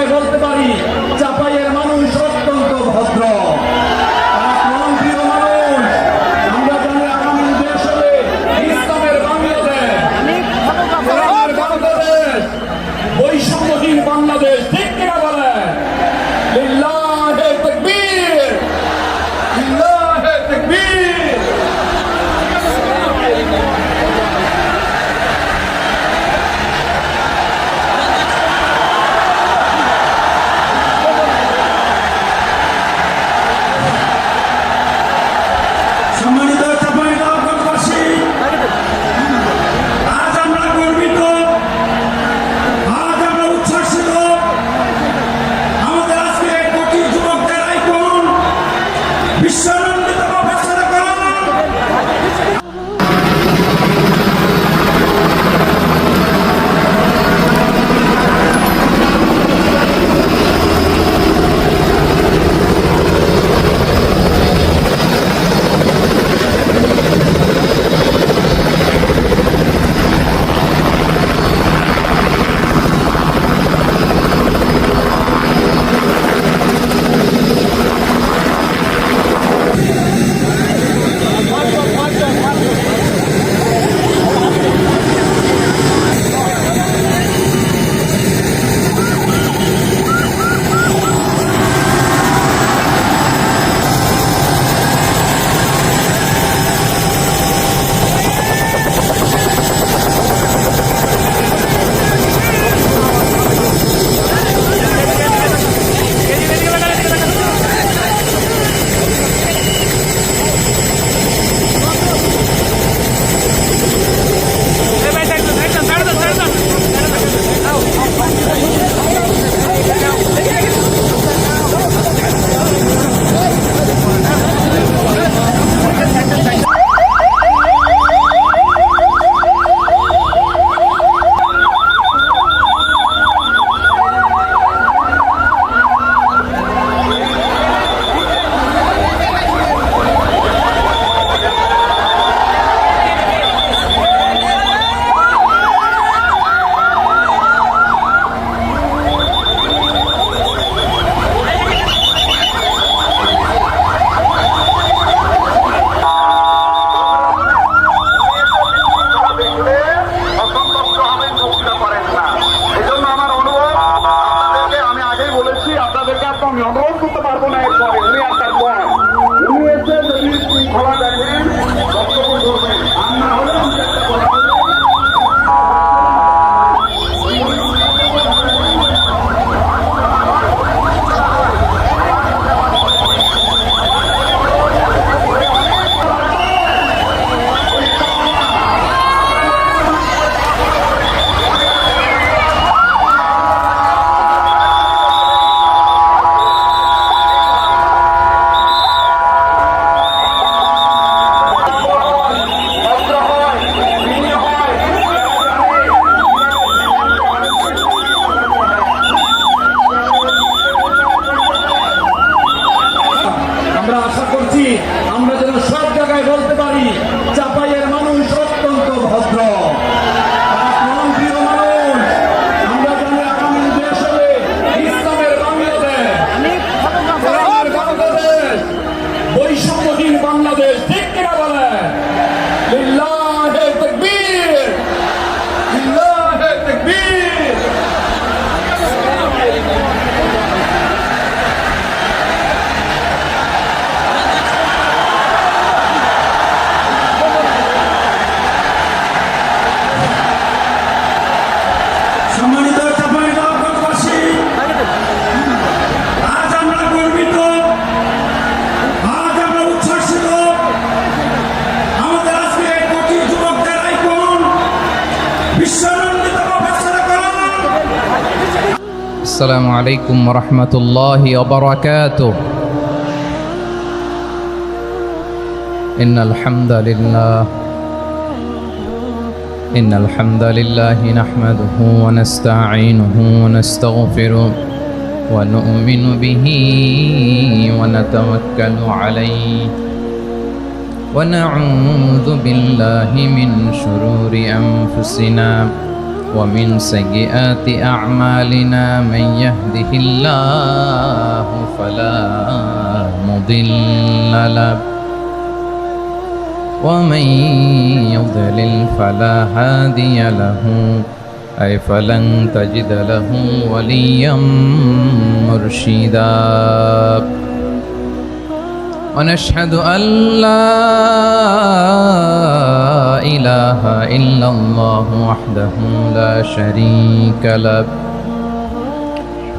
জায়গায় বলতে পারি চাপাইয়ের মানুষ অত্যন্ত ভদ্র, প্রিয় মানুষ। আমরা জানি আগামী দেশ হবে ইসলামের বাংলাদেশ, বৈষম্যহীন বাংলাদেশ। ঠিক কিনা বলে? লিল্লাহে তাকবীর, লিল্লাহে তাকবীর। সম্মানিত চাঁপাইনবাবগঞ্জবাসী, আজ আমরা গর্বিত, আজ আমরা উচ্ছ্বাসিত। আমাদের আজকে কোটি যুবকদের আইকন বিশ্বানন্দিত প্রফেসর আমি অনুরোধ করতে পারবো না। এরপরে উনি আর তার পর উনি এসে যদি শৃঙ্খলা দেখেন বক্তব্য করবেন, আর না হলে উনি একটা কথা বলবেন। আমরা আশা করছি আমরা যেন সব জায়গায় বলতে পারি চাপাইয়ের মানুষ অত্যন্ত ভদ্র, প্রিয় মানুষ। আমরা জানি আগামী দেশ হবে ইসলামের বাংলাদেশ, বৈষম্যহীন বাংলাদেশ। ঠিক কিনা বলে? লিল্লাহে তাকবীর, লিল্লাহে তাকবীর। সম্মানিত চাঁপাইনবাবগঞ্জবাসী, আজ আমরা গর্বিত, আজ আমরা উচ্ছ্বাসিত। আমাদের আজকে কোটি যুবকদের আইকন বিশ্বানন্দিত প্রফেসর আসসালামু আলাইকুম ওয়া রাহমাতুল্লাহি ওয়া বারাকাতুহু। ইন্নাল হামদালিল্লাহি নাহমাদুহু ওয়া নাস্তাঈনুহু ওয়া নাস্তাগফিরুহু ওয়া নু'মিনু বিহি ওয়া নাতাওয়াক্কালু আলাইহি ওয়া না'উযু বিল্লাহি মিন শুরুরি আনফুসিনা ومن سيئات أعمالنا من يهده الله فلا مضل له ومن يضلل فلا هادي له أي فلن تجد له وليا مرشدا ونشهد أن لا إله إلا الله وحده لا شريك له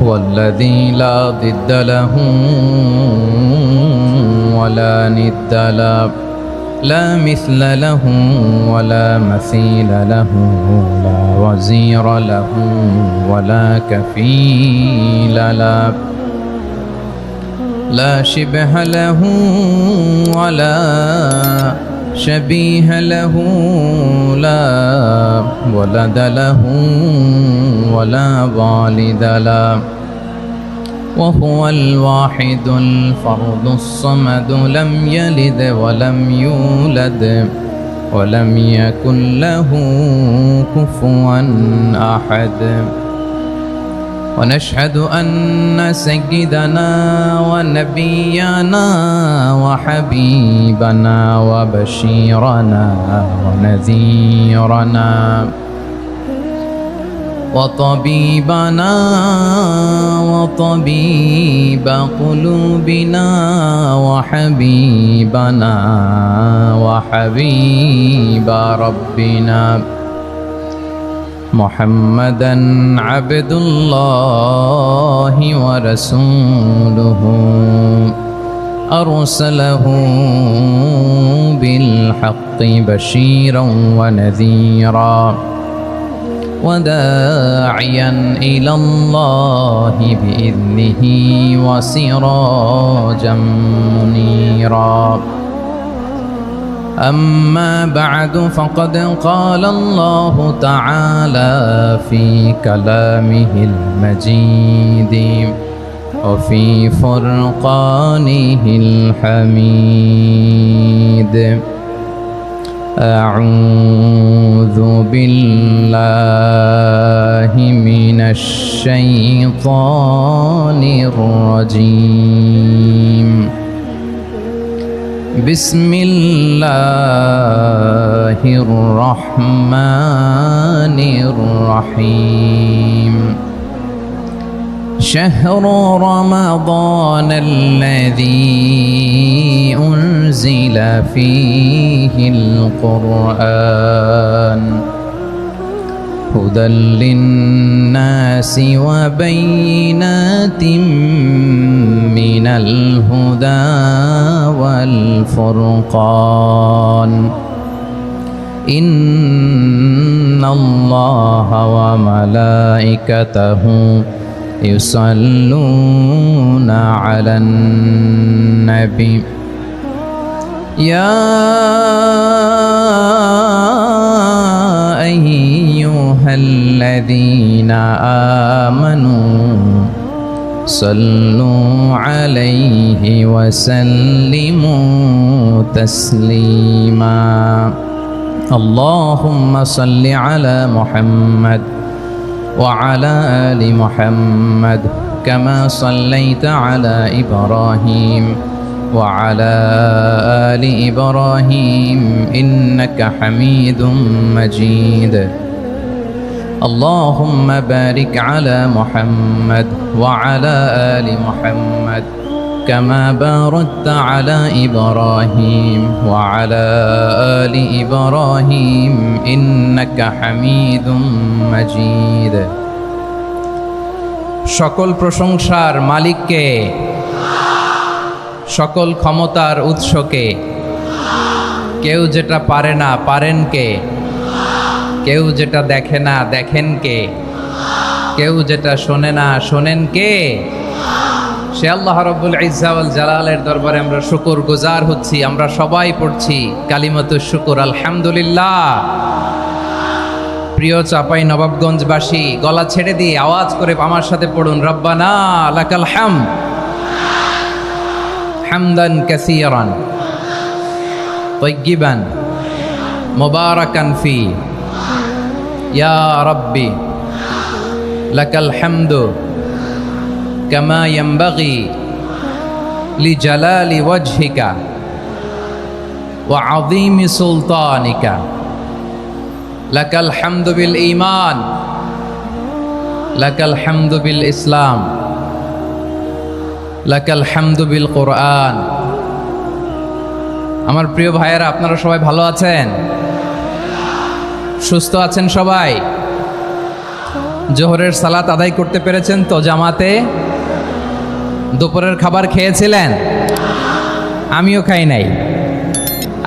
هو الذي لا ضد له ولا ند له لا مثل له ولا مثيل له لا وزير له ولا كفيل له لا شبه له ولا شبيه له لا ولد له ولا والد له وهو الواحد الفرد الصمد لم يلد ولم يولد ولم يكن له كفوا أحد ونشهد أن سيدنا ونبينا وحبيبنا وبشيرنا ونذيرنا وطبيبنا وطبيب قلوبنا وحبيبنا وحبيب ربنا محمدا عبد الله ورسوله أرسله بالحق بشيرا ونذيرا وداعيا إلى الله بإذنه وسراجا منيرا أما بعد فقد قال الله تعالى في كلامه المجيد وفي فرقانه الحميد أعوذ بالله من الشيطان الرجيم بسم الله الرحمن الرحيم شهر رمضان الذي أنزل فيه القرآن هدى للناس وبينات من الهدى والفرقان إن الله وملائكته يصلون على النبي يا أيها الذين آمنوا صلوا عليه وسلموا تسليما اللهم صل على محمد وعلى آل محمد كما صليت على إبراهيم وعلى آل إبراهيم إنك حميد مجيد اللهم بارك على محمد وعلى آل محمد كما باركت على إبراهيم وعلى آل إبراهيم إنك حميد مجيد সকল প্রশংসার মালিককে সকল ক্ষমতার উৎসকে কেউ যেটা পারে না পারেন কে কেউ যেটা দেখে না দেখেন কে কেউ যেটা শোনে না শোনেন কে সে আল্লাহ রাব্বুল ইজ্জা ওয়াল জালালের দরবারে আমরা শুকর গুজার হচ্ছি আমরা সবাই পড়ছি কালিমাতুশ শুকর আলহামদুলিল্লাহ প্রিয় চাপাই নবাবগঞ্জবাসী গলা ছেড়ে দিয়ে আওয়াজ করে আমার সাথে পড়ুন রব্বানা লাকাল হামদ হামদান কাসীরান তাইয়্যিবান মুবারাকান ফি ইয়া রাব্বি লাকাল হামদু কামা ইয়ানবাগি লিজালালি ওয়াজহিকা ওয়া আযীমি সুলতানিকা লাকাল হামদু বিল ঈমান লাকাল হামদু বিল ইসলাম লাকাল হামদু বিল কোরআন। আমার প্রিয় ভাইয়েরা, আপনারা সবাই ভালো আছেন? সুস্থ আছেন সবাই? জোহরের সালাত আদায় করতে পেরেছেন তো জামাতে? দুপুরের খাবার খেয়েছিলেন? আমিও খাই নাই।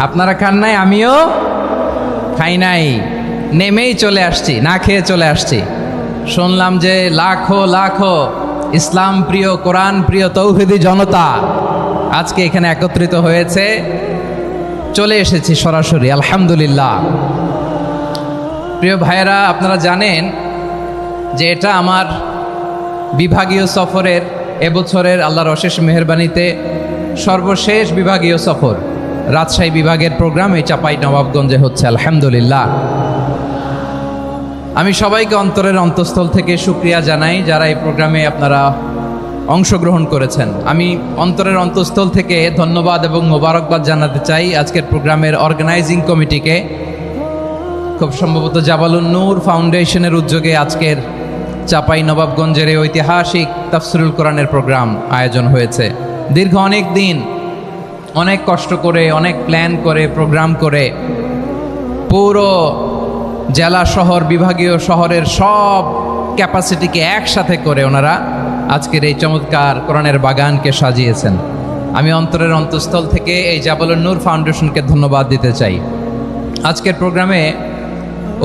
আপনারা খান নাই, আমিও খাই নাই। নেমেই চলে আসছি, না খেয়ে চলে আসছি। শুনলাম যে লাখো লাখো ইসলাম প্রিয়, কোরআন প্রিয় তৌহিদি জনতা আজকে এখানে একত্রিত হয়েছে। চলে এসেছি সরাসরি, আলহামদুলিল্লাহ। প্রিয় ভাইয়েরা, আপনারা জানেন যে এটা আমার বিভাগীয় সফরের, এবছরের আল্লাহর অশেষ মেহেরবানিতে সর্বশেষ বিভাগীয় সফর। রাজশাহী বিভাগের প্রোগ্রাম এই চাপাই নবাবগঞ্জে হচ্ছে, আলহামদুলিল্লাহ। আমি সবাইকে অন্তরের অন্তঃস্থল থেকে শুকরিয়া জানাই যারা এই প্রোগ্রামে আপনারা অংশগ্রহণ করেছেন। আমি অন্তরের অন্তঃস্থল থেকে ধন্যবাদ এবং মোবারকবাদ জানাতে চাই আজকের প্রোগ্রামের অর্গানাইজিং কমিটিকে। খুব সম্ভবত জাবালুন নূর ফাউন্ডেশনের উদ্যোগে আজকের চাপাই নবাবগঞ্জের এই ঐতিহাসিক তাফসিরুল কোরআনের প্রোগ্রাম আয়োজন হয়েছে। দীর্ঘ অনেক দিন, অনেক কষ্ট করে, অনেক প্ল্যান করে, প্রোগ্রাম করে পুরো জেলা শহর, বিভাগীয় শহরের সব ক্যাপাসিটিকে একসাথে করে ওনারা আজকের এই চমৎকার কোরআনের বাগানকে সাজিয়েছেন। আমি অন্তরের অন্তঃস্থল থেকে এই জাবালুন নূর ফাউন্ডেশনকে ধন্যবাদ দিতে চাই। আজকের প্রোগ্রামে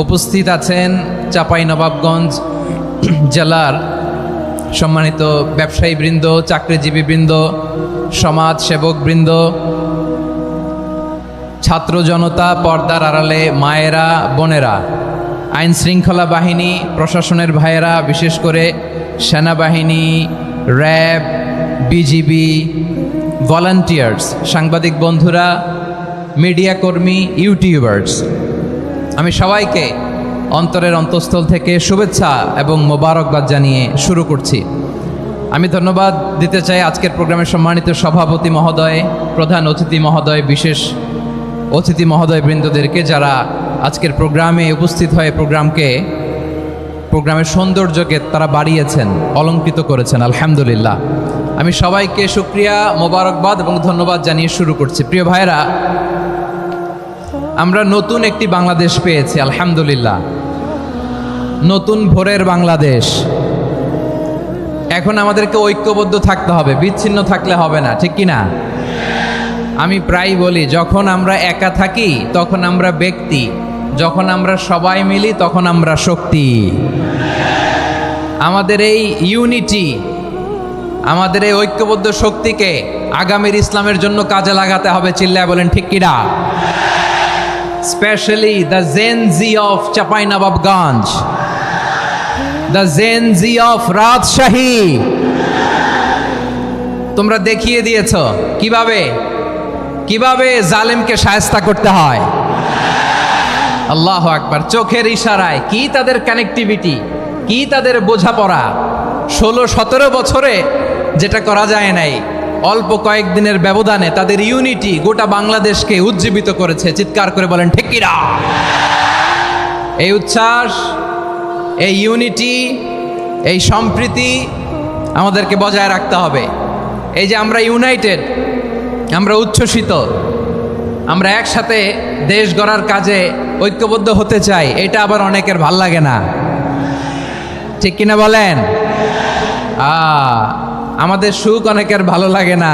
উপস্থিত আছেন চাপাই নবাবগঞ্জ জেলার সম্মানিত ব্যবসায়ী বৃন্দ, চাকরিজীবী বৃন্দ, সমাজ সেবক বৃন্দ, ছাত্র জনতা, পর্দার আড়ালে মায়েরা, বোনেরা, আইন শৃঙ্খলা বাহিনী, প্রশাসনের ভাইয়েরা, বিশেষ করে সেনাবাহিনী, র্যাব, বিজিবি, ভলান্টিয়ার্স, সাংবাদিক বন্ধুরা, মিডিয়া কর্মী, ইউটিউবার্স, আমি সবাইকে অন্তরের অন্তঃস্থল থেকে শুভেচ্ছা এবং মোবারকবাদ জানিয়ে শুরু করছি। আমি ধন্যবাদ দিতে চাই আজকের প্রোগ্রামের সম্মানিত সভাপতি মহোদয়, প্রধান অতিথি মহোদয়, বিশেষ অতিথি মহোদয় বৃন্দদেরকে যারা আজকের প্রোগ্রামে উপস্থিত হয়ে প্রোগ্রামের সৌন্দর্যকে তারা বাড়িয়েছেন, অলঙ্কৃত করেছেন, আলহামদুলিল্লাহ। আমি সবাইকে শুকরিয়া, মোবারকবাদ এবং ধন্যবাদ জানিয়ে শুরু করছি। প্রিয় ভাইরা, আমরা নতুন একটি বাংলাদেশ পেয়েছি, আলহামদুলিল্লাহ। নতুন ভোরের বাংলাদেশ। এখন আমাদেরকে ঐক্যবদ্ধ থাকতে হবে, বিচ্ছিন্ন থাকলে হবে না, ঠিক কি না? আমি প্রায় বলি, যখন আমরা একা থাকি তখন আমরা ব্যক্তি, যখন আমরা সবাই মিলি তখন আমরা শক্তি। আমাদের এই ইউনিটি, আমাদের এই ঐক্যবদ্ধ শক্তিকে আগামীর ইসলামের জন্য কাজে লাগাতে হবে। চিল্লায় বলেন ঠিক কিনা? Specially the Gen Z of Chapainawabganj, the Gen Z of Rajshahi. তোমরা দেখিয়ে দিয়েছ কিভাবে জালেমকে শায়েস্তা করতে হয়। আল্লাহু আকবার। চোখের ইশারায় কি তাদের কানেক্টিভিটি, কি তাদের বোঝাপড়া। 16-17 বছরে যেটা করা যায় নাই, অল্প কয়েকদিনের ব্যবধানে তাদের ইউনিটি গোটা বাংলাদেশকে উজ্জীবিত করেছে। চিৎকার করে বলেন ঠিক কিনা? এই উচ্ছ্বাস, এই ইউনিটি, এই সম্প্রীতি আমাদেরকে বজায় রাখতে হবে। এই যে আমরা ইউনাইটেড, আমরা উচ্ছ্বসিত, আমরা একসাথে দেশ গড়ার কাজে ঐক্যবদ্ধ হতে চাই, এটা আবার অনেকের ভাল লাগে না, ঠিক কিনা বলেন? আমাদের সুখ অনেকের ভালো লাগে না।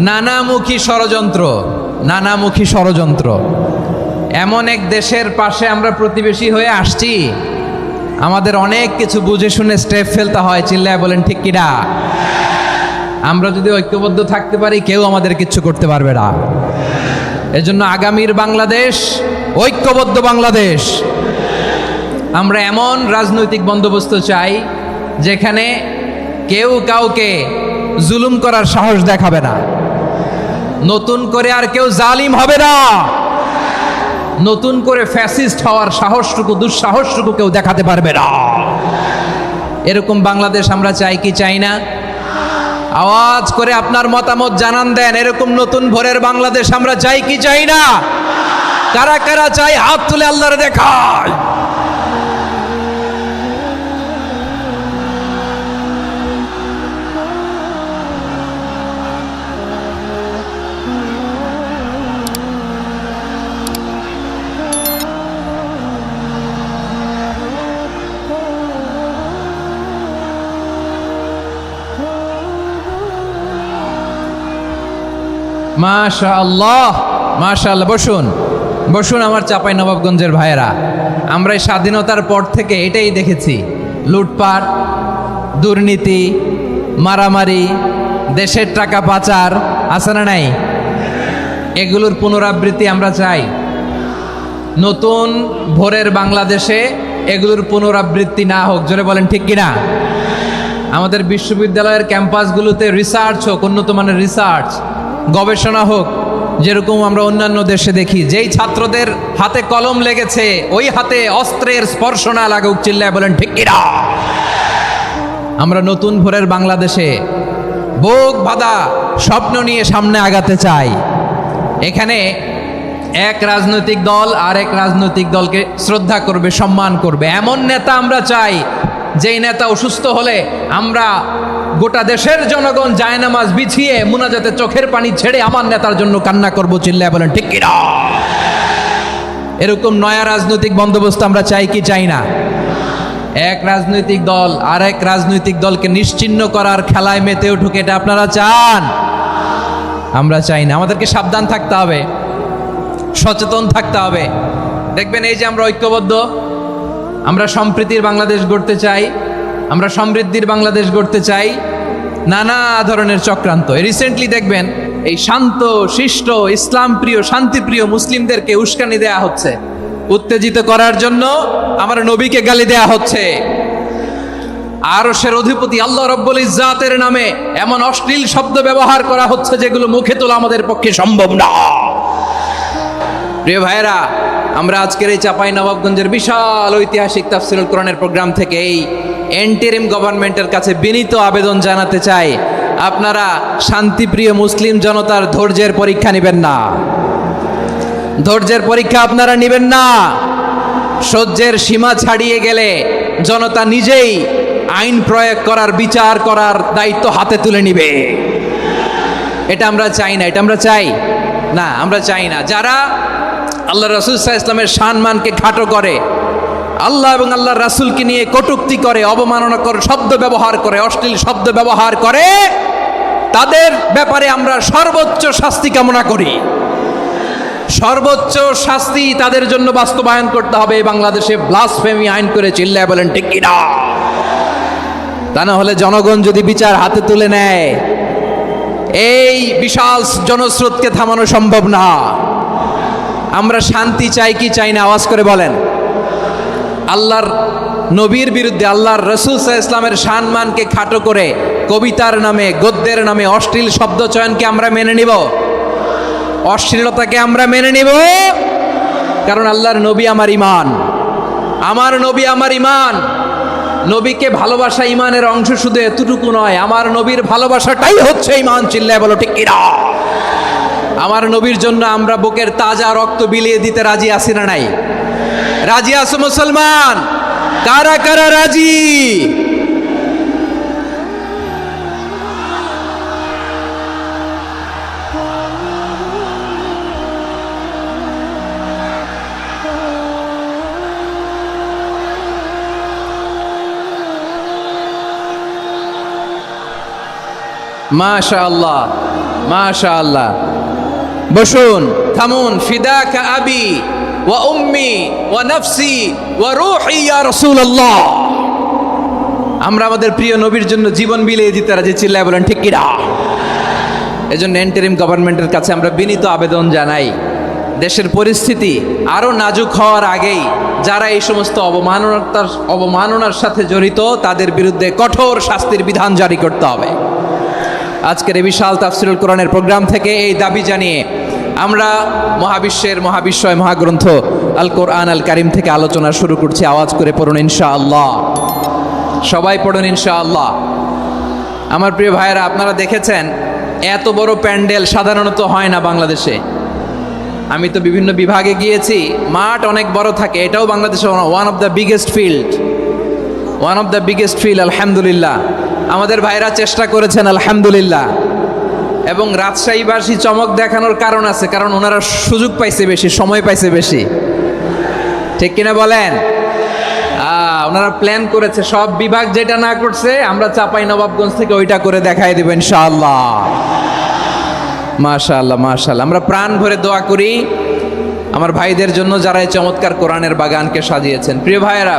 নানামুখী ষড়যন্ত্র। এমন এক দেশের পাশে আমরা প্রতিবেশী হয়ে আসছি, আমাদের অনেক কিছু বুঝে শুনে স্টেপ ফেলতে হয়। চিল্লায় বলেন ঠিক কিনা? আমরা যদি ঐক্যবদ্ধ থাকতে পারি, কেউ আমাদের কিচ্ছু করতে পারবে না। এজন্য আগামীর বাংলাদেশ ঐক্যবদ্ধ বাংলাদেশ। আমরা এমন রাজনৈতিক বন্দোবস্ত চাই যেখানে কেউ কাউকে জুলুম করার সাহস দেখাবে না, নতুন করে আর কেউ জালিম হবে না, নতুন করে ফ্যাসিস্ট হওয়ার সাহসটুকু দুঃসাহসটুকু কেউ দেখাতে পারবে না। এরকম বাংলাদেশ আমরা চাই কি চাই না? আওয়াজ করে আপনার মতামত জানান দেন। এরকম নতুন ভোরের বাংলাদেশ আমরা চাই কি চাই না? কারা কারা চাই হাত তুলে আল্লাহরে দেখায়। মাশাআল্লাহ মাশাআল্লাহ। বসুন বসুন আমার চাঁপাই নবাবগঞ্জের ভাইয়েরা। আমরা এই স্বাধীনতার পর থেকে এটাই দেখেছি, লুটপাট, দুর্নীতি, মারামারি, দেশের টাকা পাচার, আছে না নাই? এগুলোর পুনরাবৃত্তি আমরা চাই। নতুন ভোরের বাংলাদেশে এগুলোর পুনরাবৃত্তি না হোক। জোরে বলেন ঠিক কিনা? আমাদের বিশ্ববিদ্যালয়ের ক্যাম্পাসগুলোতে রিসার্চ হোক, উন্নত মানের রিসার্চ, গবেষণা হোক, যেরকম আমরা অন্যান্য দেশে দেখি। যেই ছাত্রদের হাতে কলম লেগেছে ওই হাতে অস্ত্রের স্পর্শ না লাগুক। চিল্লায় বলেন ঠিক কিনা? আমরা নতুন ভোরের বাংলাদেশে বুক বাঁধা স্বপ্ন নিয়ে সামনে আগাতে চাই। এখানে এক রাজনৈতিক দল আর এক রাজনৈতিক দলকে শ্রদ্ধা করবে, সম্মান করবে, এমন নেতা আমরা চাই যেই নেতা অসুস্থ হলে আমরা গোটা দেশের জনগণ জায়নামাজ বিছিয়ে মুনাজাতে চোখের পানি ছেড়ে আমার নেতার জন্য কান্না করবো। চিল্লায় বলেন ঠিক কিনা? এরকম নয়া রাজনৈতিক বন্দোবস্ত আমরা চাই কি চাই না? এক রাজনৈতিক দল আর এক রাজনৈতিক দলকে নিশ্চিহ্ন করার খেলায় মেতে উঠুক, এটা আপনারা চান? আমরা চাই না। আমাদেরকে সাবধান থাকতে হবে, সচেতন থাকতে হবে। দেখবেন এই যে আমরা ঐক্যবদ্ধ, আমরা সম্প্রীতির বাংলাদেশ গড়তে চাই, আমরা সমৃদ্ধির বাংলাদেশ গড়তে চাই, নানা ধরনের চক্রান্ত। রিসেন্টলি দেখবেন এই শান্ত শিষ্ট ইসলাম প্রিয় শান্তিপ্রিয় মুসলিমদেরকে উস্কানি দেয়া হচ্ছে, উত্তেজিত করার জন্য আমার নবীকে গালি দেয়া হচ্ছে। আরশের অধিপতি আল্লাহ রব্বুল ইজ্জাতের নামে এমন অশ্লীল শব্দ ব্যবহার করা হচ্ছে যেগুলো মুখে তোলা আমাদের পক্ষে সম্ভব না। প্রিয় ভাইয়েরা, আমরা আজকের এই চাঁপাই নবাবগঞ্জের বিশাল ঐতিহাসিক তাফসীরুল কোরআনের প্রোগ্রাম থেকে এই এন্টারিম গভর্নমেন্টের কাছে বিনীত আবেদন জানাতে চাই, আপনারা শান্তিপ্রিয় মুসলিম জনতার ধৈর্যের পরীক্ষা নেবেন না। ধৈর্যের পরীক্ষা আপনারা নেবেন না। সহ্যের সীমা ছাড়িয়ে গেলে জনতা নিজেই আইন প্রয়োগ করার, বিচার করার দায়িত্ব হাতে তুলে নিবে। এটা আমরা চাই না। এটা আমরা চাই না, আমরা চাই না। যারা আল্লাহ রাসূল সাল্লাল্লাহু আলাইহি ওয়াসাল্লামের সম্মানকে খাটো করে, আল্লাহ এবং আল্লাহর রাসূলকে নিয়ে কটূক্তি করে, অবমাননাকর শব্দ ব্যবহার করে, অশ্লীল শব্দ ব্যবহার করে, তাদের ব্যাপারে আমরা সর্বোচ্চ শাস্তি কামনা করি। সর্বোচ্চ শাস্তি তাদের জন্য বাস্তবায়ন করতে হবে। বাংলাদেশে ব্লাসফেমি আইন করে চিল্লায় বলেন ঠিক কিনা? তা না হলে জনগণ যদি বিচার হাতে তুলে নেয়, এই বিশাল জনস্রোতকে থামানো সম্ভব না। আমরা শান্তি চাই কি চাই না? আওয়াজ করে বলেন। আল্লাহর নবীর বিরুদ্ধে, আল্লাহর রাসূল সাল্লাল্লাহু আলাইহি ওয়াসাল্লামের সম্মানকে খাটো করে কবিতার নামে, গদ্যের নামে অশ্লীল শব্দ চয়নকে আমরা মেনে নিব? অশ্লীলতাকে আমরা মেনে নিব? কারণ আল্লাহর নবী আমার ঈমান, আমার নবী আমার ঈমান। নবীকে ভালোবাসা ঈমানের অংশ শুধু এতটুকু নয়, আমার নবীর ভালোবাসাটাই হচ্ছে ঈমান। চিল্লায় বলো ঠিক কিনা? আমার নবীর জন্য আমরা বুকের তাজা রক্ত বিলিয়ে দিতে রাজি আছি না নাই? রাজি আছো মুসলমান? কারা কারা রাজি? মাশাআল্লাহ মাশাআল্লাহ। বসুন, থামুন। ফিদাকা আবি ওয়া উম্মি ওয়া নাফসি ওয়া রূহি ইয়া রাসূলুল্লাহ। আমরা আমাদের প্রিয় নবীর জন্য জীবন বিলিয়ে দিতে রাজি। চিল্লায় বলেন ঠিক কিনা? এজন্য ইন্টারিম গভর্নমেন্টের কাছে আমরা বিনীত আবেদন জানাই, দেশের পরিস্থিতি আরো নাজুক হওয়ার আগেই যারা এই সমস্ত অবমাননার সাথে জড়িত তাদের বিরুদ্ধে কঠোর শাস্তির বিধান জারি করতে হবে। আজকের এই বিশাল তাফসীরুল কোরআনের প্রোগ্রাম থেকে এই দাবি জানিয়ে আমরা মহাবিশ্বের মহাবিশ্বয় মহাগ্রন্থ আল কোরআন আল কারিম থেকে আলোচনা শুরু করছি। আওয়াজ করে পড়ুন ইনশাআল্লাহ। সবাই পড়ুন ইনশাআল্লাহ। আমার প্রিয় ভাইয়েরা, আপনারা দেখেছেন এত বড় প্যান্ডেল সাধারণত হয় না বাংলাদেশে। আমি তো বিভিন্ন বিভাগে গিয়েছি, মাঠ অনেক বড় থাকে। এটাও বাংলাদেশে one of the biggest field. আলহামদুলিল্লাহ, আমাদের ভাইরা চেষ্টা করেছেন আলহামদুলিল্লাহ। এবং রাজশাহীবাসী চমক দেখানোর কারণ আছে, কারণ ওনারা সুযোগ পাইছে বেশি, সময় পাইছে বেশি, ঠিক কিনা বলেন? ওনারা প্ল্যান করেছে, সব বিভাগ যেটা না করছে আমরা চাপাই নবাবগঞ্জ থেকে ওইটা করে দেখাই দেব ইনশাআল্লাহ। মাশাআল্লাহ মাশাআল্লাহ। আমরা প্রাণ ভরে দোয়া করি আমার ভাইদের জন্য যারা এই চমৎকার কোরআনের বাগানকে সাজিয়েছেন। প্রিয় ভাইয়েরা,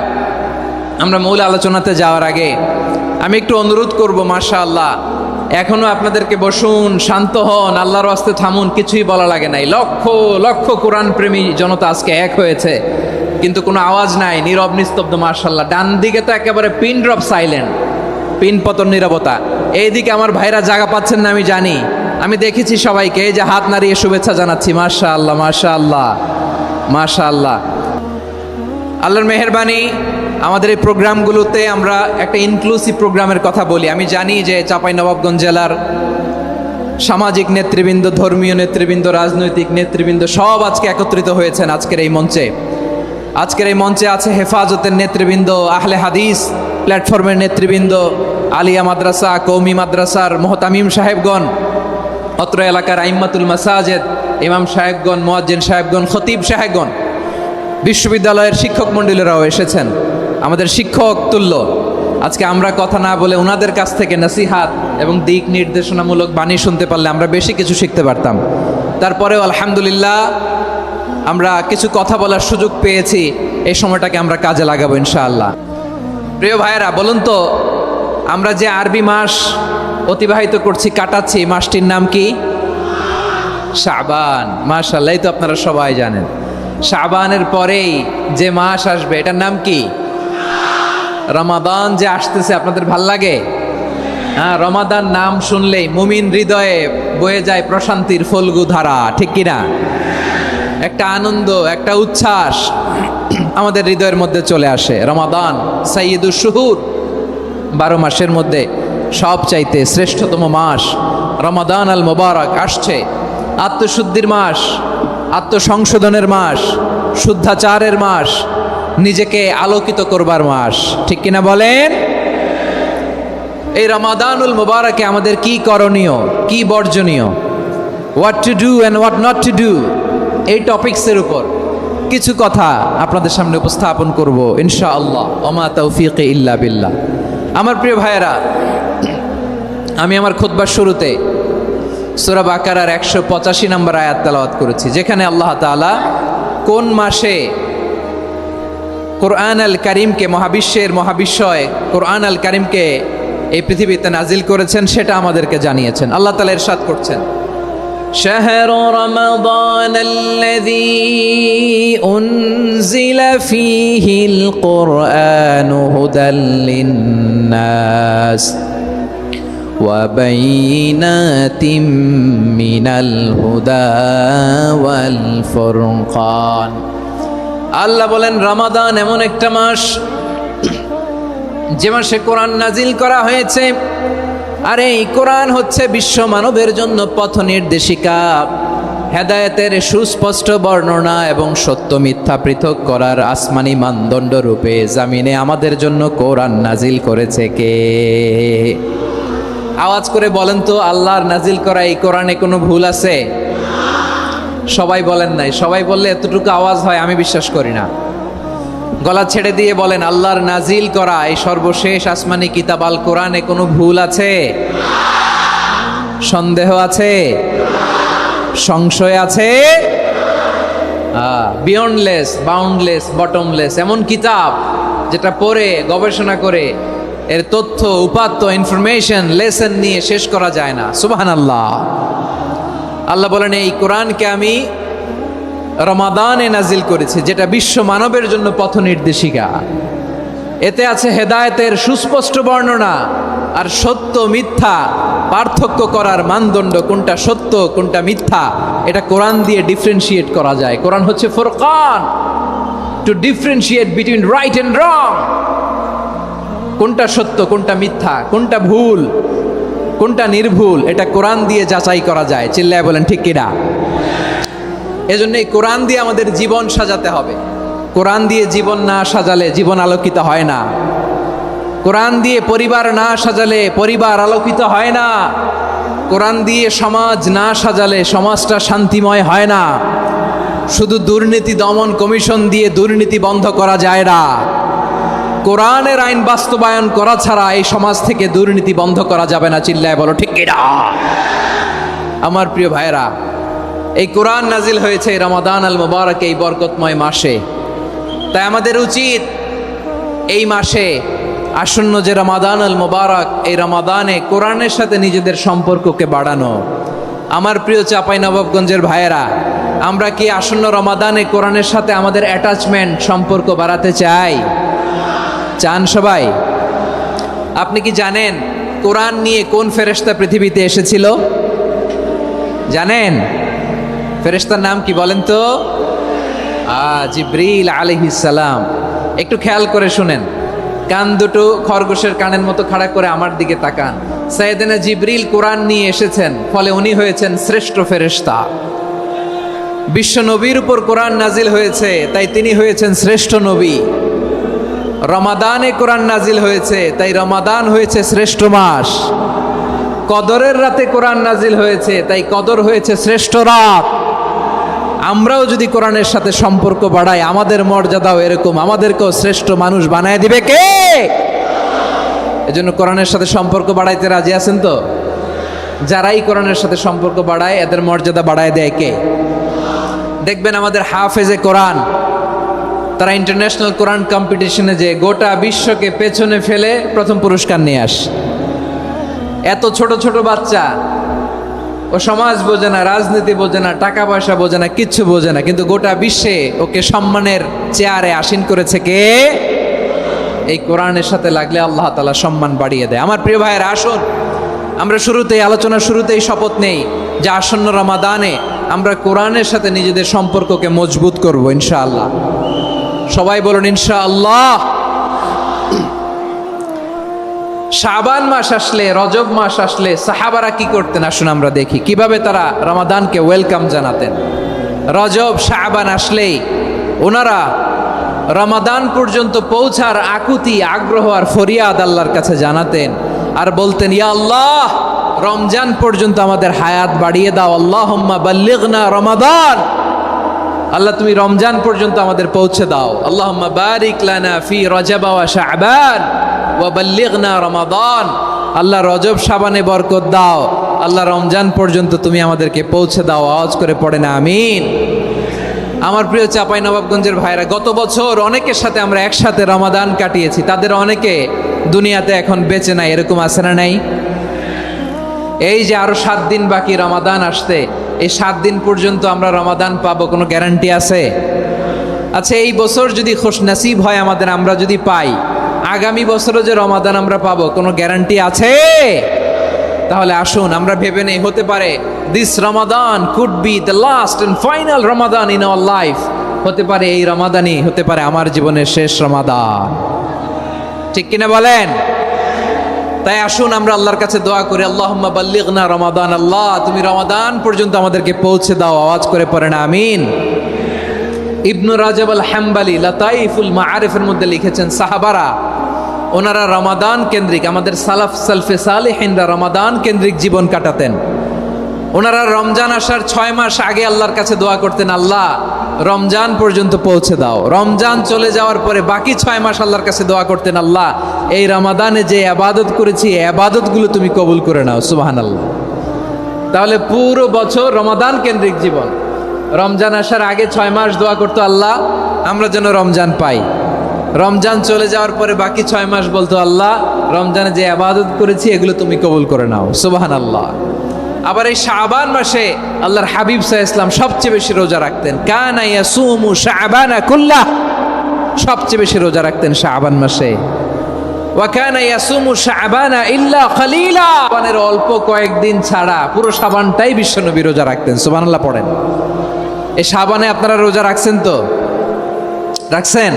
আমরা মূল আলোচনাতে যাওয়ার আগে আমি একটু অনুরোধ করব, মাশাআল্লাহ এখনো আপনাদেরকে বসুন, শান্ত হন, আল্লাহর ওয়াস্তে থামুন, কিছুই বলা লাগে নাই। লক্ষ লক্ষ কোরআন প্রেমী জনতা আজকে এক হয়েছে, কিন্তু কোনো আওয়াজ নাই, নীরব নিস্তব্ধ। মাশাআল্লাহ, ডান দিকে তো একেবারে পিন ড্রপ সাইলেন্ট, পিন পতন নীরবতা। এইদিকে আমার ভাইরা জায়গা পাচ্ছেন না আমি জানি, আমি দেখেছি সবাইকে, এই যে হাত নাড়িয়ে শুভেচ্ছা জানাচ্ছি। মাশাআল্লাহ মাশাআল্লাহ মাশাআল্লাহ। আল্লাহর মেহেরবানি, আমাদের এই প্রোগ্রামগুলোতে আমরা একটা ইনক্লুসিভ প্রোগ্রামের কথা বলি। আমি জানি যে চাঁপাইনবাবগঞ্জ জেলার সামাজিক নেতৃবৃন্দ, ধর্মীয় নেতৃবৃন্দ, রাজনৈতিক নেতৃবৃন্দ সব আজকে একত্রিত হয়েছেন আজকের এই মঞ্চে। আজকের এই মঞ্চে আছে হেফাজতের নেতৃবৃন্দ, আহলে হাদিস প্ল্যাটফর্মের নেতৃবৃন্দ, আলিয়া মাদ্রাসা, কৌমি মাদ্রাসার মোহতামিম সাহেবগণ, অত্র এলাকার আইম্মাতুল মাসাজেদ, ইমাম সাহেবগণ, মুয়াজ্জিন সাহেবগণ, খতিব সাহেবগণ, বিশ্ববিদ্যালয়ের শিক্ষক মণ্ডলীরাও এসেছেন, আমাদের শিক্ষক তুল্য। আজকে আমরা কথা না বলে ওনাদের কাছ থেকে নসিহাত এবং দিক নির্দেশনামূলক বাণী শুনতে পারলে আমরা বেশি কিছু শিখতে পারতাম। তারপরেও আলহামদুলিল্লাহ আমরা কিছু কথা বলার সুযোগ পেয়েছি, এই সময়টাকে আমরা কাজে লাগাবো ইনশাআল্লাহ। প্রিয় ভাইয়েরা, বলুন তো, আমরা যে আরবি মাস অতিবাহিত করছি, কাটাচ্ছি, মাসটির নাম কি? শাবান। মাশাআল্লাহ, এই তো আপনারা সবাই জানেন। শাবানের পরেই যে মাস আসবে এটার নাম কি? রমাদান যে আসতেছে, আপনাদের ভাল লাগে? হ্যাঁ, রমাদান নাম শুনলেই মুমিন হৃদয়ে বয়ে যায় প্রশান্তির ফল্গু ধারা, ঠিক কিনা? একটা আনন্দ, একটা উচ্ছ্বাস আমাদের হৃদয়ের মধ্যে চলে আসে। রমাদান সাইয়্যিদুশ শুহুর, 12 মাসের মধ্যে সবচাইতে শ্রেষ্ঠতম মাস রমাদান আল মুবারক আসছে। আত্মশুদ্ধির মাস, আত্মসংশোধনের মাস, শুদ্ধাচারের মাস, নিজেকে আলোকিত করবার মাস, ঠিক কিনা বলেন? এই রমাদানুল মুবারকে আমাদের কি করণীয়, কি বর্জনীয়, what to do and what not to do, এই টপিকসের উপর কিছু কথা আপনাদের সামনে উপস্থাপন করব ইনশাআল্লাহ। ওমা তাওফীকি ইল্লা বিল্লাহ। আমার প্রিয় ভাইয়েরা, আমি আমার খুতবার শুরুতে সূরা বাকারার 185 নম্বর আয়াত তেলাওয়াত করেছি, যেখানে আল্লাহ তাআলা কোন মাসে কোরআন আল কারিমকে, মহাবিশ্বের মহাবিশ্বয় কোরআন আল কারিমকে এই পৃথিবীতে নাজিল করেছেন সেটা আমাদেরকে জানিয়েছেন। আল্লাহ তাআলা ইরশাদ করছেন, শাহরু রমাদান আল্লাযী উনজিলা ফীহিল কুরআনু হুদাল লিন্নাস ওয়া বাইনাতিম মিনাল হুদা ওয়াল ফুরকান। আল্লাহ বলেন, রমাদান এমন একটা মাস যে মাসে কোরআন নাজিল করা হয়েছে, আর এই কোরআন হচ্ছে বিশ্ব মানবের জন্য পথ নির্দেশিকা, হেদায়েতের সুস্পষ্ট বর্ণনা এবং সত্য মিথ্যা পৃথক করার আসমানি মানদণ্ড রূপে জামিনে আমাদের জন্য কোরআন নাজিল করেছে কে? আওয়াজ করে বলেন তো, আল্লাহর নাজিল করা এই কোরআনে কোনো ভুল আছে? সবাই বলেন নাই। সবাই বললে এতটুকু আওয়াজ হয় আমি বিশ্বাস করি না। গলা ছেড়ে দিয়ে বলেন, আল্লাহর নাজিল করা এই সর্বশেষ আসমানি কিতাব আল কোরআনে কোনো ভুল আছে? সন্দেহ আছে? সংশয় আছে? বিয়ন্ডলেস, বাউন্ডলেস, বটমলেস, এমন কিতাব যেটা পড়ে গবেষণা করে এর তথ্য, উপাত্ত, ইনফরমেশন, লেসন নিয়ে শেষ করা যায় না। সুবহানাল্লাহ। আল্লাহ বলেন, এই কোরআনকে আমি রমাদানে নাজিল করেছি, যেটা বিশ্ব মানবের জন্য পথ নির্দেশিকা। এতে আছে হেদায়েতের সুস্পষ্ট বর্ণনা, আর সত্য মিথ্যা পার্থক্য করার মানদণ্ড, কোনটা সত্য কোনটা মিথ্যা, এটা কোরআন দিয়ে ডিফারেন্সিয়েট করা যায়। কোরআন হচ্ছে Furqan, two differentiate between right and রং। কোনটা সত্য, কোনটা মিথ্যা, কোনটা ভুল, কোনটা নির্ভুল, এটা কোরআন দিয়ে যাচাই করা যায়। চিল্লায় বলেন ঠিক কিনা? এজন্য এই কোরআন দিয়ে আমাদের জীবন সাজাতে হবে। কোরআন দিয়ে জীবন না সাজালে জীবন আলোকিত হয় না। কোরআন দিয়ে পরিবার না সাজালে পরিবার আলোকিত হয় না। কোরআন দিয়ে সমাজ না সাজালে সমাজটা শান্তিময় হয় না। শুধু দুর্নীতি দমন কমিশন দিয়ে দুর্নীতি বন্ধ করা যায় না। কোরআনের আইন বাস্তবায়ন করা ছাড়া এই সমাজ থেকে দুর্নীতি বন্ধ করা যাবে না। চিল্লায় বলো ঠিক কিনা? আমার প্রিয় ভাইরা, এই কোরআন নাজিল হয়েছে রমাদান আল মুবারক, এই বরকতময় মাসে। তাই আমাদের উচিত এই মাসে আসন্ন যে রমাদান আল মুবারক, এই রমাদানে কোরআনের সাথে নিজেদের সম্পর্ককে বাড়ানো। আমার প্রিয় চাঁপাইনবাবগঞ্জের ভাইয়েরা, আমরা কি আসন্ন রমাদানে কোরআনের সাথে আমাদের অ্যাটাচমেন্ট, সম্পর্ক বাড়াতে চাই? চান সবাই? আপনি কি জানেন কোরআন নিয়ে কোন ফেরেশতা পৃথিবীতে এসেছিল? জানেন ফেরেশতার নাম কি বলেন তো? জিবরিল আলাইহিস সালাম। একটু খেয়াল করে শুনেন, কান দুটো খরগোশের কানের মতো খাড়া করে আমার দিকে তাকান। সাইয়েদনা জিবরিল কোরআন নিয়ে এসেছেন, ফলে উনি হয়েছেন শ্রেষ্ঠ ফেরেশতা। বিশ্ব নবীর উপর কোরআন নাজিল হয়েছে, তাই তিনি হয়েছেন শ্রেষ্ঠ নবী। রমাদানে কোরআন নাজিল হয়েছে, তাই রমাদান হয়েছে শ্রেষ্ঠ মাস। কদরের রাতে কোরআন নাজিল হয়েছে, তাই কদর হয়েছে শ্রেষ্ঠ রাত। আমরাও যদি কোরআনের সাথে সম্পর্ক বাড়াই, আমাদের মর্যাদাও এরকম, আমাদেরকেও শ্রেষ্ঠ মানুষ বানায় দিবে কে? এজন্য কোরআনের সাথে সম্পর্ক বাড়াইতে রাজি আছেন তো? যারাই কোরআনের সাথে সম্পর্ক বাড়ায়, এদের মর্যাদা বাড়ায় দেয় কে? দেখবেন আমাদের হাফেজে কোরআন, তারা ইন্টারন্যাশনাল কোরআন কম্পিটিশনে যে গোটা বিশ্বকে পেছনে ফেলে প্রথম পুরস্কার নিয়ে আসে। এত ছোট ছোট বাচ্চা, ও সমাজ বোঝে না, রাজনীতি বোঝে না, টাকা পয়সা বোঝে না, কিচ্ছু বোঝে না, কিন্তু গোটা বিশ্বে ওকে সম্মানের চেয়ারে আসীন করেছে কে? এই কোরআনের সাথে লাগলে আল্লাহ তাআলা সম্মান বাড়িয়ে দেয়। আমার প্রিয় ভাইয়েরা, আসুন আমরা শুরুতেই, আলোচনার শুরুতেই শপথ নেই যে আসন্ন রমাদানে আমরা কোরআনের সাথে নিজেদের সম্পর্ককে মজবুত করব ইনশাআল্লাহ। সবাই বলুন ইনশাআল্লাহ। শাবান মাস আসলে, রজব মাস আসলে সাহাবারা কি করতেন? আসুন আমরা দেখি কিভাবে তারা রমাদানকে ওয়েলকাম জানাতেন। রজব শাবান আসলেই ওনারা রমাদান পর্যন্ত পৌঁছার আকুতি, আগ্রহ আর ফরিয়াদ আল্লাহর কাছে জানাতেন আর বলতেন, ইয়া আল্লাহ, রমজান পর্যন্ত আমাদের হায়াত বাড়িয়ে দাও। আল্লাহুম্মা বাল্লিগনা রমাদান, আল্লাহ তুমি রমজান পর্যন্ত আমাদের পৌঁছে দাও। আল্লাহুম্মা বারিক লানা ফি রজব ওয়া শাবান ওয়া বাল্লিগনা রমাদান, আল্লাহ রজব শাবানে বরকত দাও, আল্লাহ রমজান পর্যন্ত তুমি আমাদেরকে পৌঁছে দাও। আওয়াজ করে পড়েন আমিন। আমার প্রিয় চাঁপাইনবাবগঞ্জের ভাইরা, গত বছর অনেকের সাথে আমরা একসাথে রমাদান কাটিয়েছি, তাদের অনেকে দুনিয়াতে এখন বেঁচে নাই, এরকম আছে না নাই? এই যে আরো 7 দিন বাকি রমাদান আসতে, এই 7 দিন পর্যন্ত আমরা রমাদান পাবো, কোনো গ্যারান্টি আছে? আচ্ছা, এই বছর যদি খুশনসিব হয় আমাদের, আমরা যদি পাই, আগামী বছরও যে রমাদান আমরা পাবো, কোনো গ্যারান্টি আছে? তাহলে আসুন আমরা ভেবে নেই, হতে পারে this Ramadan could be the last and final Ramadan in our life. হতে পারে এই রমাদানই হতে পারে আমার জীবনের শেষ রমাদান। ঠিক কিনা বলেন? তাই আসুন আমরা আল্লাহর কাছে দোয়া করি, আল্লাহুম্মা বাল্লিগনা রমাদান, আল্লাহ তুমি রমাদান পর্যন্ত আমাদেরকে পৌঁছে দাও। আওয়াজ করে পড়েন আমিন। ইবনু রাজব আল হাম্বালি লাতাইফুল মাআরিফের মধ্যে লিখেছেন, সাহাবারা ওনারা রমাদান কেন্দ্রিক, আমাদের সালাফ সালফে সালেহিনরা রমাদান কেন্দ্রিক জীবন কাটাতেন। ওনারা রমজান আসার 6 মাস আগে আল্লাহর কাছে দোয়া করতেন, আল্লাহ রমজান পর্যন্ত পৌঁছে দাও। রমজান চলে যাওয়ার পরে বাকি 6 মাস আল্লাহর কাছে দোয়া করতেন, আল্লাহ এই রমাদানে যে ইবাদত করেছি, এই ইবাদতগুলো তুমি কবুল করে নাও। সুবহানাল্লাহ। তাহলে পুরো বছর রমাদান কেন্দ্রিক জীবন। রমজান আসার আগে 6 মাস দোয়া করতো, আল্লাহ আমরা যেন রমজান পাই। রমজান চলে যাওয়ার পরে বাকি 6 মাস বলতো, আল্লাহ রমজানে যে ইবাদত করেছি এগুলো তুমি কবুল করে নাও। সুবহানাল্লাহ। আবার এই শাবান মাসে আল্লাহর হাবিব সাল্লাল্লাহু আলাইহি ওয়াসাল্লাম সবচেয়ে বেশি রোজা রাখতেন। কানা ইয়াসুমু শাবানা কুল্লাহ, সবচেয়ে বেশি রোজা রাখতেন শাবান মাসে। ওয়া কানা ইয়াসুমু শাবানা ইল্লা কালিলা, শাবানের অল্প কয়েকদিন ছাড়া পুরো শাবানটাই বিশ্বনবী রোজা রাখতেন। সুবহানাল্লাহ পড়েন। এই শাবানে আপনারা রোজা রাখছেন তো? রাখছেন?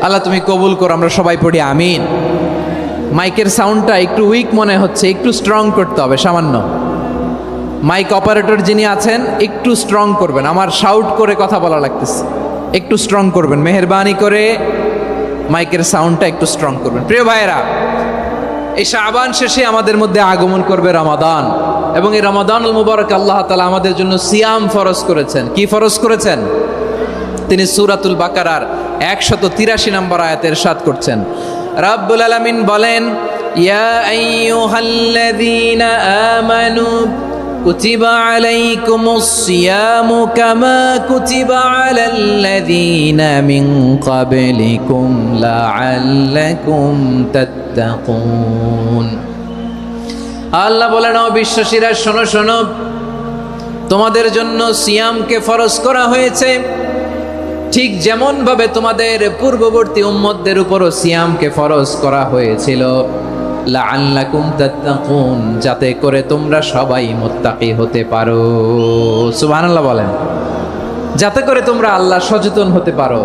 আল্লাহ তুমি কবুল করো, আমরা সবাই পড়ি আমিন। মাইকের সাউন্ডটা একটু উইক মনে হচ্ছে, একটু স্ট্রং করতে হবে সামান্য। মাইক অপারেটর যিনি আছেন একটু স্ট্রং করবেন, আমার শাউট করে কথা বলা লাগতেছে, একটু স্ট্রং করবেন মেহেরবানি করে, মাইকের সাউন্ডটা একটু স্ট্রং করবেন। প্রিয় ভাইয়েরা, এই শাবান শেষে আমাদের মধ্যে আগমন করবে রমাদান, এবং এই রমাদানুল মুবারক আল্লাহ তাআলা আমাদের জন্য সিয়াম ফরজ করেছেন। কি ফরজ করেছেন? তিনি সূরাতুল বাকারার 183 নম্বর আয়াতে ইরশাদ করছেন, রাব্বুল আলামিন বলেন, ইয়া আইয়ুহাল্লাযীনা আমানু কুতিবা আলাইকুমুস সিয়ামু কামা কুতিবা আলাল্লাযীনা মিন ক্বাবলিকুম লাআল্লাকুম তাত্তাকুন। আল্লাহ বলেন, ও বিশ্বাসীরা শোনো শোনো, তোমাদের জন্য সিয়ামকে ফরজ করা হয়েছে, ঠিক যেমন ভাবে তোমাদের পূর্ববর্তী উম্মতদের উপরও সিয়ামকে ফরজ করা হয়েছিল, লাআল্লাকুম তাত্তাকুন, যাতে করে তোমরা সবাই মুত্তাকি হতে পারো। সুবহানাল্লাহ বলেন, যাতে করে তোমরা আল্লাহ সচেতন হতে পারো।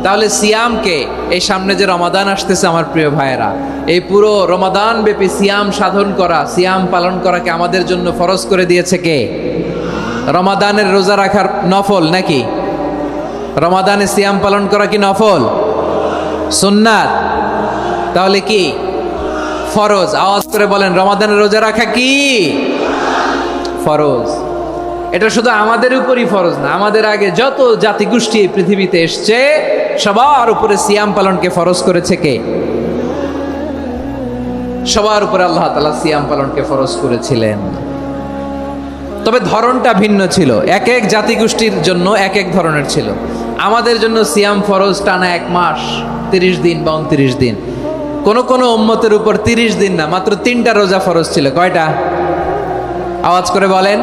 তাহলে সিয়ামকে, এই সামনে যে রমাদান আসতেছে আমার প্রিয় ভাইয়েরা, এই পুরো রমাদান ব্যাপী সিয়াম সাধন করা, সিয়াম পালন করাকে আমাদের জন্য ফরজ করে দিয়েছে কে? রমাদানের রোজা রাখার নফল নাকি? রমাদানে সিয়াম পালন করা কি নফল? সুন্নাত? তাহলে কি ফরজ? আওয়াজ করে বলেন, রমাদানের রোজা রাখা কি ফরজ? এটা শুধু আমাদের উপরই ফরজ না, আমাদের আগে যত জাতিগোষ্ঠী এই পৃথিবীতে এসছে সবার উপরে সিয়াম পালনকে ফরজ করেছে কে? সবার উপরে আল্লাহ তাআলা সিয়াম পালনকে ফরজ করেছিলেন। তবে ধরনটা ভিন্ন ছিল, এক এক জাতিগোষ্ঠীর জন্য এক এক ধরনের ছিল। আমাদের জন্য সিয়াম ফরজ টানা 1 মাস 30 দিন বা 29 দিন। কোন কোন উম্মতের উপর 30 দিন না, মাত্র 3টা রোজা ফরজ ছিল। কয়টা? আওয়াজ করে বলেন।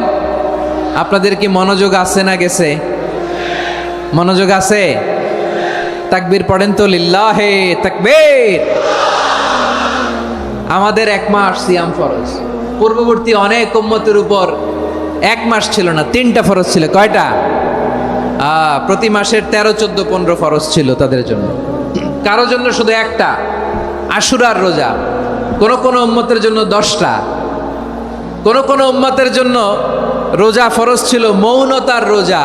আপনাদের কি মনোযোগ আছে না গেছে? মনোযোগ আছে? তাকবীর পড়েন তো, লিল্লাহে তাকবীর। আমাদের 1 মাস সিয়াম ফরজ, পূর্ববর্তী অনেক উম্মতের উপর 1 মাস ছিল না, 3টা ফরজ ছিল। কয়টা? প্রতি মাসের 13, 14, 15 ফরজ ছিল তাদের জন্য। কারো জন্য শুধু একটা, আশুরার রোজা। কোন কোন উম্মতের জন্য 10টা। কোন কোন উম্মতের জন্য রোজা ফরজ ছিল মৌনতার রোজা,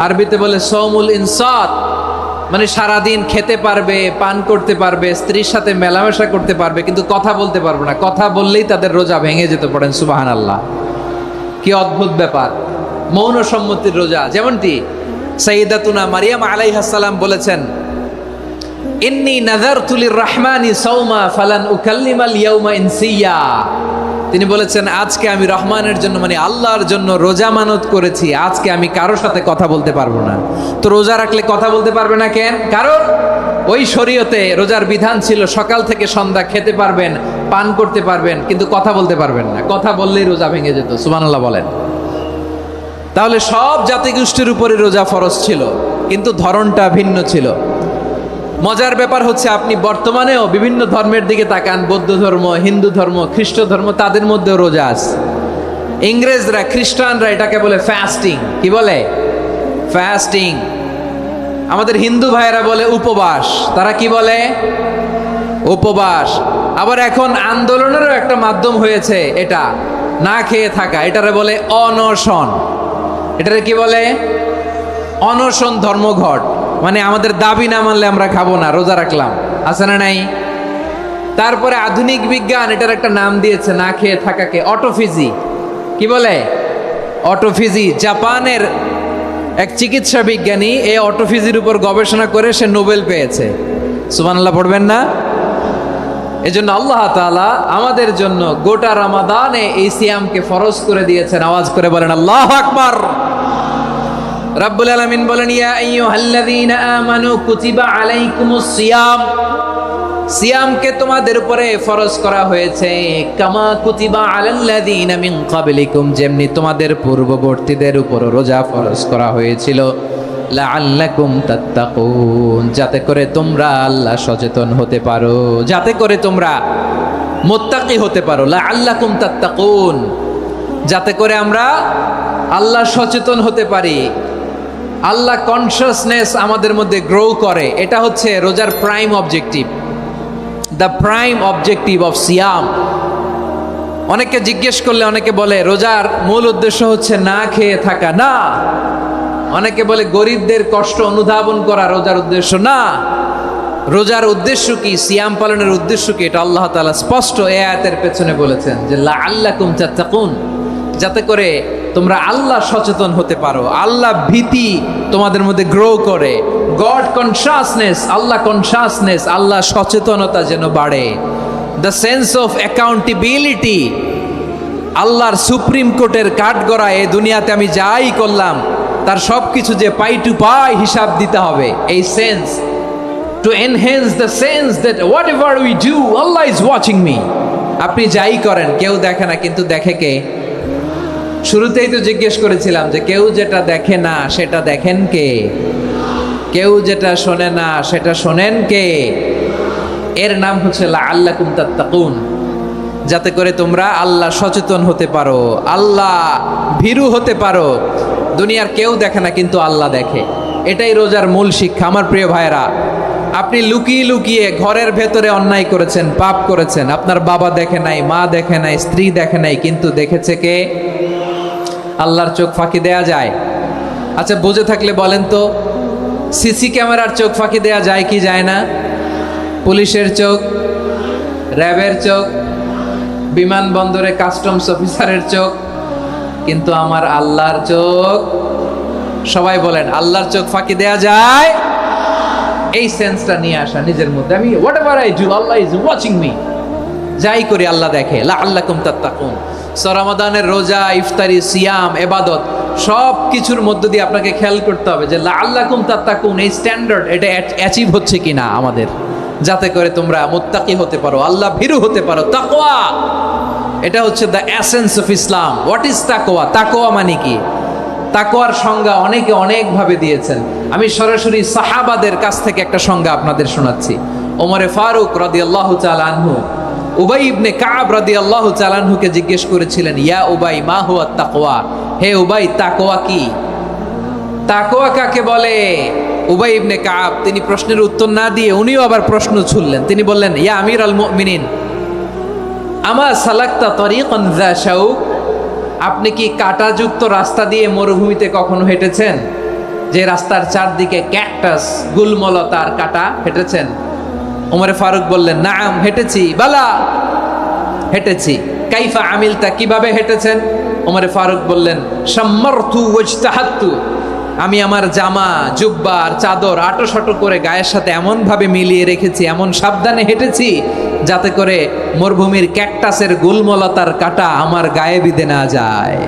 আরবিতে বলে সৌমুল ইনসাত, মানে সারাদিন খেতে পারবে, পান করতে পারবে, স্ত্রীর সাথে মেলামেশা করতে পারবে, কিন্তু কথা বলতে পারবে না। কথা বললেই তাদের রোজা ভেঙে যেতে। পড়েন সুবহানাল্লাহ। কি অদ্ভুত ব্যাপার, মৌন সম্মতির রোজা। যেমনটি সাইয়্যিদাতুনা মারিয়াম আলাইহিস সালাম বলেছেন, ইন্নী নাযারতু লির-রাহমানি সাওমা ফালান উকাল্লিমাল ইয়াওমা ইনসিয়া। তিনি বলেছেন, আজকে আমি রহমানের জন্য, মানে আল্লাহর জন্য রোজা মানত করেছি, আজকে আমি কারোর সাথে কথা বলতে পারবো না। তো রোজা রাখলে কথা বলতে পারবে না কেন? কারণ ওই শরীয়তে রোজার বিধান ছিল সকাল থেকে সন্ধ্যা খেতে পারবেন, পান করতে পারবেন, কিন্তু কথা বলতে পারবেন না। কথা বললেই রোজা ভেঙে যেত। সুবহানাল্লাহ বলেন। তাহলে সব জাতিগোষ্ঠীর উপরে রোজা ফরজ ছিল, কিন্তু ধরনটা ভিন্ন ছিল। মজার ব্যাপার হচ্ছে, আপনি বর্তমানেও বিভিন্ন ধর্মের দিকে তাকান, বৌদ্ধ ধর্ম, হিন্দু ধর্ম, খ্রিস্ট ধর্ম, তাদের মধ্যেও রোজা আছে। ইংরেজরা, খ্রিস্টানরা এটাকে বলে ফাস্টিং। কি বলে? ফাস্টিং। আমাদের হিন্দু ভাইয়েরা বলে উপবাস। তারা কি বলে? উপবাস। আবার এখন আন্দোলনেরও একটা মাধ্যম হয়েছে এটা, না খেয়ে থাকা। এটারে বলে অনশন। এটারে কি বলে? অনশন ধর্মঘট। মানে আমাদের দাবি না মানলে আমরা খাবো না, রোজা রাখলাম। আছে না নাই? তারপরে আধুনিক বিজ্ঞান এটার একটা নাম দিয়েছে না খেয়ে থাকাকে, অটোফিজি। কি বলে? অটোফিজি। জাপানের এক চিকিৎসা বিজ্ঞানী এই অটোফিজির উপর গবেষণা করে সে নোবেল পেয়েছে। সুবহানাল্লাহ পড়বেন না? এজন্য আল্লাহ তাআলা আমাদের জন্য গোটা রমাদানে এই সিয়ামকে ফরজ করে দিয়েছেন। আওয়াজ করে বলেন আল্লাহু আকবার। রাব্বুল আলামিন বলেন, ইয়া আইয়ুহাল্লাযীনা আমানু কুতিবা আলাইকুমুস সিয়াম। সিয়ামকে তোমাদের উপরে ফরজ করা হয়েছে, কামা কুতিবা আলাল্লাযীনা মিন ক্বাবলিকুম, যেমনি তোমাদের পূর্ববর্তীদের উপর রোজা ফরজ করা হয়েছিল, লাআল্লাকুম তাত্তাকুন, যাতে করে তোমরা আল্লাহ সচেতন হতে পারো, যাতে করে তোমরা মুত্তাকি হতে পারো। লাআল্লাকুম তাত্তাকুন, যাতে করে আমরা আল্লাহ সচেতন হতে পারি। আল্লাহ কনসিয়াসনেস আমাদের মধ্যে গ্রো করে, এটা হচ্ছে রোজার prime objective, the prime objective of সিয়াম। অনেকে জিজ্ঞেস করলে অনেকে বলে রোজার মূল উদ্দেশ্য হচ্ছে না খেয়ে থাকা, না। অনেকে বলে গরিবদের কষ্ট অনুধাবন করা রোজার উদ্দেশ্য, না। রোজার উদ্দেশ্য কি, সিয়াম পালনের উদ্দেশ্য কি, এটা আল্লাহ তাআলা স্পষ্ট এই আয়াতের পেছনে বলেছেন যে লাআল্লাকুম তাত্তাকুন, যাতে করে তোমরা আল্লাহ সচেতন হতে পারো, আল্লাহ ভীতি তোমাদের মধ্যে গ্রো করে, গড কনসাসনেস, আল্লাহ কনসাসনেস, আল্লাহ সচেতনতা যেন বাড়ে, দ্য সেন্স অফ অ্যাকাউন্টেবিলিটি, আল্লাহর সুপ্রিম কোর্টের কাঠগড়া এই দুনিয়াতে আমি যাই করলাম তার সব কিছু যে পাই টু পাই হিসাব দিতে হবে, এই sense, to enhance the sense that what ever we do Allah is watching me. আপনি যাই করেন কেউ দেখে না, কিন্তু দেখে কে? শুরুতেই তো জিজ্ঞেস করেছিলাম যে কেউ যেটা দেখে না সেটা দেখেন কে, কেউ যেটা শোনে না সেটা শোনেন কে? এর নাম হচ্ছে লাআল্লাকুম তাত্তাকুন, যাতে করে তোমরা আল্লাহ সচেতন হতে পারো, আল্লাহ ভীরু হতে পারো। দুনিয়ার কেউ দেখে না কিন্তু আল্লাহ দেখে, এটাই রোজার মূল শিক্ষা। আমার প্রিয় ভাইরা, আপনি লুকিয়ে লুকিয়ে ঘরের ভেতরে অন্যায় করেছেন, পাপ করেছেন, আপনার বাবা দেখে নাই, মা দেখে নাই, স্ত্রী দেখে নাই, কিন্তু দেখেছে কে? আল্লাহর চোখ ফাঁকি দেয়া যায়? আচ্ছা বুঝে থাকলে বলেন তো, সিসি ক্যামেরার চোখ ফাঁকি দেয়া যায় কি যায় না? পুলিশের চোখ, র্যাবের চোখ, বিমানবন্দরে কাস্টমস অফিসারের চোখ, কিন্তু আমার আল্লাহর চোখ? সবাই বলেন আল্লাহর চোখ ফাঁকি দেয়া যায়? এই সেন্সটা নিয়ে আসা নিজের মধ্যে, আমি what ever I do Allah is watching me, যাই করি আল্লাহ দেখে। লাআল্লাকুম তাত্তাকুন। রমাদানের রোজা, ইফতারি, সিয়াম, ইবাদত সব কিছুর মধ্য দিয়ে আপনাকে খেয়াল করতে হবে যে লাআল্লাকুম তাত্তাকুন এই স্ট্যান্ডার্ড এটা অ্যাচিভ হচ্ছে কিনা আমাদের, যাতে করে তোমরা মুত্তাকি হতে পারো, আল্লাহ ভীরু হতে পারো। তাকওয়া, এটা হচ্ছে the essence of Islam. What is তাকওয়া? তাকওয়া মানে কি? তাকওয়ার সংজ্ঞা অনেকে অনেকভাবে দিয়েছেন। আমি সরাসরি সাহাবাদের কাছ থেকে একটা সংজ্ঞা আপনাদের শোনাচ্ছি। ওমরে ফারুক রাদিয়াল্লাহু তাআলা আনহু উবাই ইবনে কাব রাদিয়াল্লাহু তাআলা আনহুকে জিজ্ঞেস করেছিলেন, ইয়া উবাই মা হুয়া তাকওয়া, হে উবাই তাকওয়া কি? তাকওয়া কাকে বলে? উবাই ইবনে কাব তিনি প্রশ্নের উত্তর না দিয়ে উনিও আবার প্রশ্ন ছুড়লেন। তিনি বললেন, ইয়া আমিরাল মুমিনিন আমা সালাকতা তরিকান যা শাউক, আপনি কি কাঁটাযুক্ত রাস্তা দিয়ে মরুভূমিতে কখনো হেঁটেছেন? যে রাস্তার চারদিকে ক্যাকটাস, গুলমলতার কাঁটা, হেঁটেছেন? ওমরে ফারুক বললেন, নাম হেঁটেছি, বালা হেঁটেছি। কাইফা আমিলতা, কিভাবে হেঁটেছেন? ওমরে ফারুক বললেন, শাম্মারতু ওয়াজতাহাত্তু, আমি আমার জামা, জুব্বা আর চাদর আটোসাটো করে গায়ের সাথে এমনভাবে মিলিয়ে রেখেছি, এমন সাবধানে হেঁটেছি যাতে করে মরুভূমির ক্যাকটাসের গুলমলতার কাঁটা আমার গায়ে বিঁধে না যায়।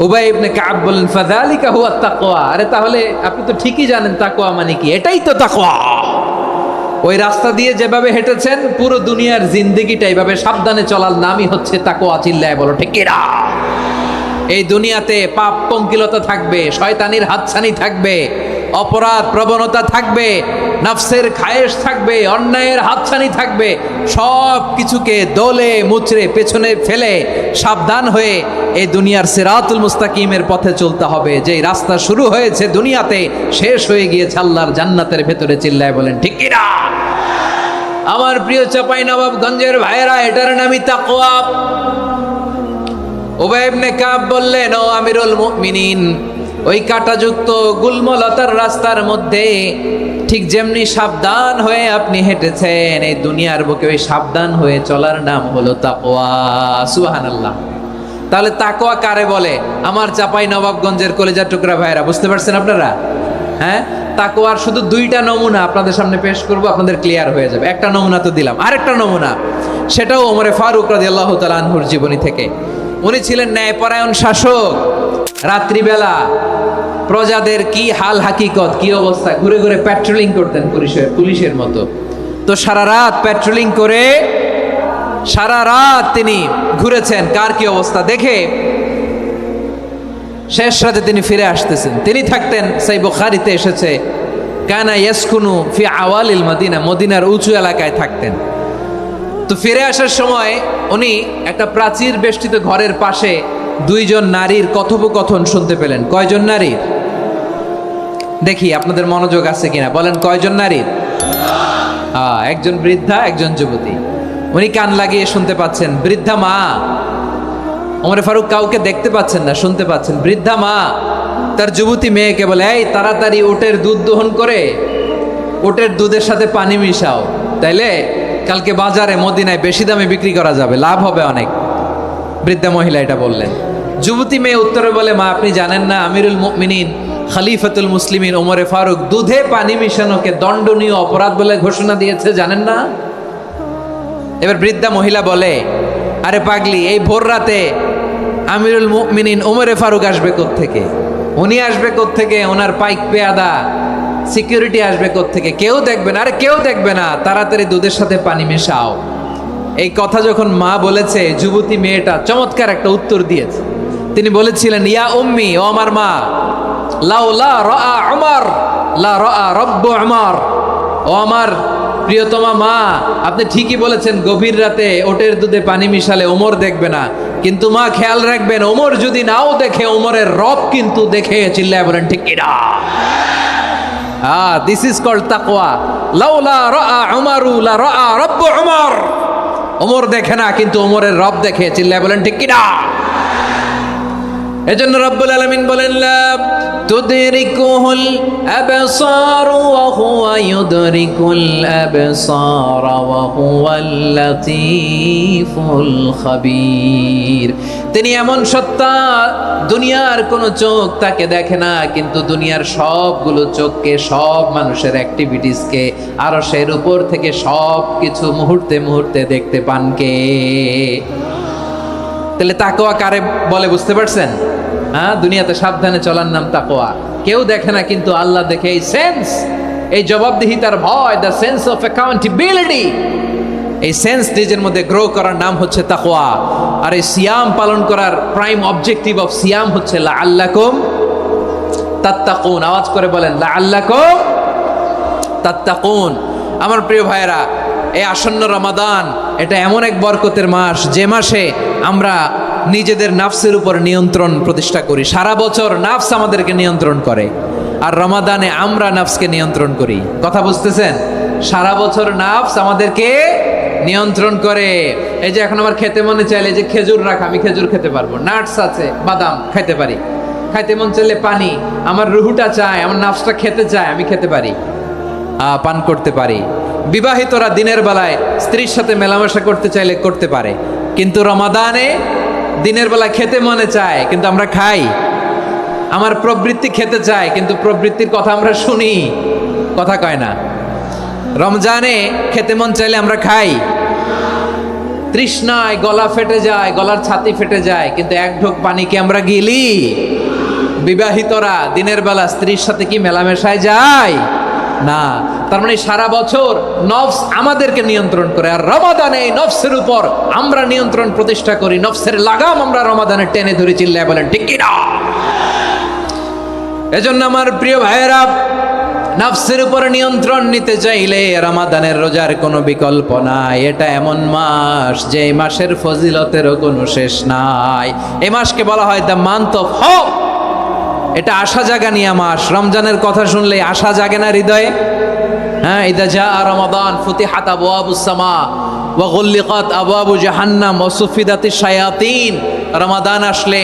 উবাই ইবনে কাব বললেন, ফাযালিকা হুয়া তাকওয়া, আরে তাহলে আপনি তো ঠিকই জানেন তাকওয়া মানে কি, এটাই তো তাকওয়া। ওই রাস্তা দিয়ে যেভাবে হেঁটেছেন পুরো দুনিয়ার জিন্দেগিটা এইভাবে সাবধানে চলার নামই হচ্ছে তাকওয়া। চিল্লায় বলো ঠিক কিনা? এই দুনিয়াতে পাপ পঙ্কিলতা থাকবে, শয়তানির হাতছানি থাকবে, অপরাধ প্রবণতা থাকবে, নফসের খায়েশ থাকবে, অন্যায়ের হাতছানি থাকবে, সব কিছুকে দোলে মুচড়ে পেছনে ফেলে সাবধান হয়ে এই দুনিয়ার সিরাতুল মুস্তাকিমের পথে চলতে হবে। যেই রাস্তা শুরু হয়েছে দুনিয়াতে, শেষ হয়ে গিয়েছে আল্লাহর জান্নাতের ভেতরে। চিল্লায় বলেন ঠিক কিনা? আমার প্রিয় চাঁপাইনবাবগঞ্জের ভাইয়েরা, এটার নামই তাকওয়া। উবাই ইবনে কাব বললেন, ও আমিরুল মুমিনিন, ওই কাঁটাযুক্ত গুলমলতার রাস্তার মধ্যে ঠিক যেমনি সাবধান হয়ে আপনি হেঁটেছেন, এই দুনিয়ার বুকে ওই সাবধান হয়ে চলার নাম হলো তাকওয়া। সুবহানাল্লাহ। তাহলে তাকওয়া কারে বলে? আমার চাঁপাইনবাবগঞ্জের কলেজার টুকরা ভাইয়েরা, বুঝতে পারছেন আপনারা? হ্যাঁ, তাকওয়ার শুধু দুইটা নমুনা আপনাদের সামনে পেশ করব, আপনাদের ক্লিয়ার হয়ে যাবে। একটা নমুনা তো দিলাম, আরেকটা নমুনা, সেটাও ওমরে ফারুক রাদিয়াল্লাহু তাআলা আনহুর জীবনী থেকে। উনি ছিলেন ন্যায়পরায়ণ শাসক। রাত্রিবেলা প্রজাদের কি হাল হাকিকত, কি অবস্থা, ঘুরে ঘুরে প্যাট্রোলিং করতেন পুলিশের মতো। তো সারা রাত প্যাট্রোলিং করে সারা রাত তিনি ঘুরেছেন কার কি অবস্থা দেখে। শেষ রাতে তিনি ফিরে আসতেছেন। তিনি থাকতেন, সেই বুখারীতে এসেছে, কানা ইয়াসকুনু ফি আওয়ালিল মদিনা, মদিনার উঁচু এলাকায় থাকতেন। তো ফিরে আসার সময় উনি একটা প্রাচীর বেষ্টিত ঘরের পাশে দুইজন নারীর কথোপকথন শুনতে পেলেন। কয়জন নারীর? দেখি আপনাদের মনোযোগ আছে কিনা, বলেন কয়জন নারী? একজন বৃদ্ধা, একজন যুবতী। উনি কান লাগিয়ে শুনতে পাচ্ছেন। বৃদ্ধা মা, ওমরে ফারুক কাউকে দেখতে পাচ্ছেন না, শুনতে পাচ্ছেন। বৃদ্ধা মা তার যুবতী মেয়েকে বলে, এই তাড়াতাড়ি উটের দুধ দহন করে উটের দুধের সাথে পানি মিশাও, তাইলে কালকে বাজারে মদিনায় বেশি দামে বিক্রি করা যাবে, লাভ হবে অনেক। বৃদ্ধা মহিলা এটা বললেন। যুবতী মেয়ে উত্তরে বলে, মা আপনি জানেন না আমিরুল মুমিনিন খলিফাতুল মুসলিমিন ওমরে ফারুক দুধে পানি মিশানোকে দণ্ডনীয় অপরাধ বলে ঘোষণা দিয়েছে, জানেন না? এবার বৃদ্ধা মহিলা বলে, আরে পাগলি, এই ভোর রাতে আমিরুল মুমিনিন ওমরে ফারুক আসবে কোত্থেকে? উনি আসবে কোত্থেকে? ওনার পাইক পেয়াদা সিকিউরিটি আসবে কোত্থেকে? কেউ দেখবে না। আরে কেউ দেখবে না, তাড়াতাড়ি দুধের সাথে পানি মেশাও। এই কথা যখন মা বলেছে, যুবতী মেয়েটা চমৎকার একটা উত্তর দিয়েছে। তিনি বলেছিলেন, ইয়া উম্মি, ও আমার মা, লাউলা রাআ উমর লা রাআ রব্বু উমর। ও আমার প্রিয়তমা মা, আপনি ঠিকই বলেছেন, গভীর রাতে ওটের দুধে পানি মিশালে ওমর দেখবে না, কিন্তু মা খেয়াল রাখবেন, ওমর যদি নাও দেখে, ওমরের রব কিন্তু দেখে। চিল্লায় বলেন ঠিক কিনা? দিস ইজ কল্ড তাকওয়া। লাউলা রাআ উমরু লা রাআ রব্বু উমর। ওমর দেখে না, কিন্তু ওমরের রব দেখে। চিল্লায় বলেন ঠিক কিনা? এজন্য রব্বুল আলামিন বলেন, লা তুদরিকুহুল আবসার ওয়া হুয়া ইউদরিকুল আবসার ওয়া হুয়াল লাতীফুল খাবীর। তিনি এমন সত্তা, দুনিয়ার কোনো চোখ তাকে দেখে না, কিন্তু দুনিয়ার সবগুলো চোখকে, সব মানুষের অ্যাক্টিভিটিসকে, আরশের উপর থেকে সব কিছু মুহূর্তে মুহূর্তে দেখতে পান কে? তাহলে তাকওয়া কারে বলে বুঝতে পারছেন? দুনিয়াতে সাবধানে চলার নাম তাকওয়া। কেউ দেখে না, কিন্তু আল্লাহ দেখে। এই সেন্স, এই জবাবদিহিতার ভয়, দ্য সেন্স অফ অ্যাকাউন্টেবিলিটি, এই সেন্স নিজের মধ্যে গ্রো করার নাম হচ্ছে তাকওয়া। আর এই সিয়াম পালন করার প্রাইম অবজেক্টিভ অফ সিয়াম হচ্ছে লাআল্লাকুম তাত্তাকুন। আওয়াজ করে বলেন, লাআল্লাকুম তাত্তাকুন। আমার প্রিয় ভাইয়েরা, এই আসন্ন রমাদান, এটা এমন এক বরকতের মাস, যে মাসে আমরা নিজেদের নাফসের উপর নিয়ন্ত্রণ প্রতিষ্ঠা করি। সারা বছর নাফস আমাদেরকে নিয়ন্ত্রণ করে, আর রমাদানে আমরা নাফসকে নিয়ন্ত্রণ করি। কথা বুঝতেছেন? সারা বছর নাফস আমাদেরকে নিয়ন্ত্রণ করে। এই যে এখন আমার খেতে মনে চাইলে, যে খেজুর রাখা, আমি খেজুর খেতে পারবো, নাটস আছে, বাদাম খাইতে পারি। খাইতে মন চাইলে পানি, আমার রুহুটা চায়, আমার নাফসটা খেতে চায়, আমি খেতে পারি, পান করতে পারি। বিবাহিতরা দিনের বেলায় স্ত্রীর সাথে মেলামেশা করতে চাইলে করতে পারে, কিন্তু রমাদানে দিনের বেলা খেতে মনে চায়, কিন্তু আমরা খাই। আমার প্রবৃত্তি খেতে চায়, কিন্তু প্রবৃত্তির কথা আমরা শুনি, কথা কয় না। রমজানে খেতে মন চাইলে আমরা খাই, তৃষ্ণায় গলা ফেটে যায়, গলার ছাতি ফেটে যায়, কিন্তু এক ঢোক পানি কি আমরা গিলি? বিবাহিতরা দিনের বেলা স্ত্রীর সাথে কি মেলামেশায় যায়? না। তার মানে সারা বছর নফস আমাদেরকে নিয়ন্ত্রণ করে, আর রমাদানে এই নফসের উপর আমরা নিয়ন্ত্রণ প্রতিষ্ঠা করি। নফসের লাগাম আমরা রমাদানে টেনে ধরে। চিল্লায় বলেন ঠিক কি না? এজন্য আমার প্রিয় ভাইয়েরা, নফসের উপর নিয়ন্ত্রণ নিতে চাইলে রমাদানের রোজার কোনো বিকল্প নাই। এটা এমন মাস, যে এই মাসের ফজিলতেরও কোনো শেষ নাই। এই মাসকে বলা হয় দ্য মান্থ অফ হোপ। এটা আশা জাগানিয়া মাস। রমজানের কথা শুনলে আশা জাগে না হৃদয়ে? হ্যাঁ, ইদা জাআ রমাদান ফুতিহাত আবওয়াবুস সামা ওয়া গুল্লিকাত আবওয়াবু জাহান্নাম ওয়া সুফিদাতিশ শায়াতিন। রমাদান আসলে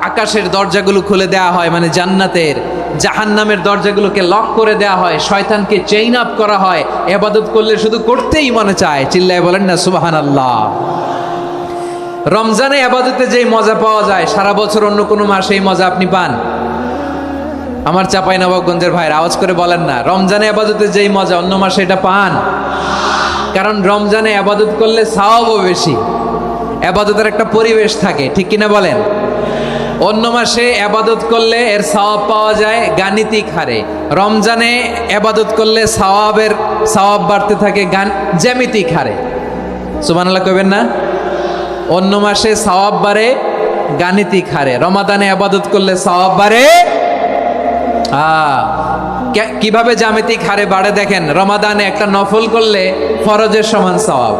আকাশের দরজাগুলো খুলে দেওয়া হয়, মানে জান্নাতের। জাহান্নামের দরজাগুলোকে লক করে দেওয়া হয়, শয়তানকে চেইন আপ করা হয়। ইবাদত করলে শুধু করতেই মনে চায়। চিল্লায় বলেন না সুবহানাল্লাহ। রমজানে ইবাদতে যেই মজা পাওয়া যায়, সারা বছর অন্য কোনো মাসে এই মজা আপনি পান? আমার চাঁপাইনবাবগঞ্জের ভাইয়ের আওয়াজ করে বলেন না, রমজানে ইবাদতে যেই মজা অন্য মাসে এটা পান? কারণ রমজানে ইবাদত করলে সওয়াবও বেশি, ইবাদতের একটা পরিবেশ থাকে, ঠিক কিনা বলেন? অন্য মাসে ইবাদত করলে এর সওয়াব পাওয়া যায় গাণিতিক হারে, রমজানে ইবাদত করলে সওয়াব বাড়তে থাকে জ্যামিতিক হারে। সুবহানাল্লাহ কইবেন না? অন্য মাসে সওয়াব বাড়ে গাণিতিক হারে, রমাদানে ইবাদত করলে সওয়াব বাড়ে কিভাবে জ্যামিতিক হারে বাড়ে দেখেন। রমাদানে একটা নফল করলে ফরজের সমান সওয়াব,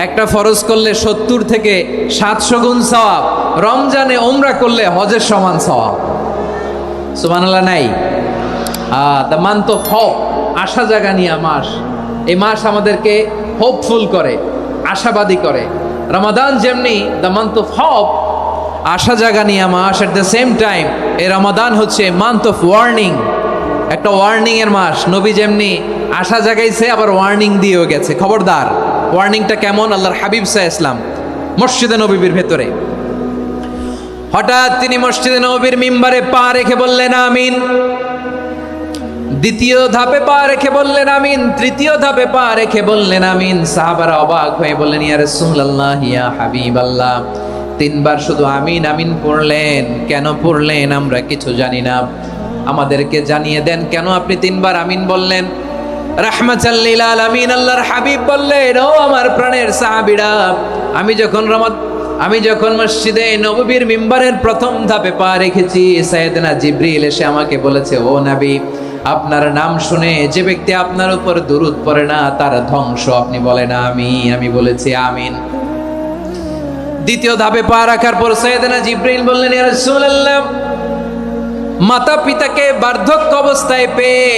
একটা ফরজ করলে 70 থেকে 700 গুণ সওয়াব। রমজানে উমরা করলে হজের সমান সওয়াব। সুবহানাল্লাহ নাই? দ্য মান্থ অফ হোপ, আশা জাগানিয়া মাস। এই মাস আমাদেরকে হোপফুল করে, আশাবাদী করে। রমাদান যেমনি দ্য মান্থ অফ হোপ, আশা জাগানিয়া মাস, এট দ্য সেম টাইম এই রমাদান হচ্ছে মান্থ অফ ওয়ার্নিং, একটা ওয়ার্নিং এর মাস। নবী যেমনি আশা জাগাইছে, আবার ওয়ার্নিং দিয়েও গেছে, খবরদার। ওয়ার্নিংটা কেমন? আল্লাহর হাবিব সাল্লাল্লাহু আলাইহি ওয়াসাল্লাম মসজিদে নববীর ভেতরে, হঠাৎ তিনি মসজিদে নববীর মিম্বারে পা রেখে বললেন আমিন। দ্বিতীয় ধাপে পা রেখে বললেন আমিন, তৃতীয় ধাপে পা রেখে বললেন আমিন। সাহাবারা অবাক হয়ে বললেন, ইয়া রাসূলুল্লাহ, ইয়া হাবিবাল্লাহ, তিনবার শুধু আমিন আমিন পড়লেন, কেন পড়লেন আমরা কিছু জানি না, আমাদেরকে জানিয়ে দেন কেন আপনি তিনবার আমিন বললেন। রাহমাতাল লিল আলামিন আল্লাহর হাবিব বললেন, ও আমার প্রাণের সাহাবীরা, আমি যখন মসজিদে নববীর মিম্বারের প্রথম ধাপে পা রেখেছি, সাইয়েদনা জিবরিল এসে আমাকে বলেছে, ও নবী, আপনার নাম শুনে যে ব্যক্তি আপনার উপর দুরূদ পড়ে না তার ধ্বংস। আপনি বলেন আমি বলেছি আমিন। দ্বিতীয় ধাপে পা রাখার পর সাইয়েদনা জিবরিল বললেন, ইয়া রাসূলুল্লাহ, মাতা পিতাকে বার্ধক্য অবস্থায় পেয়ে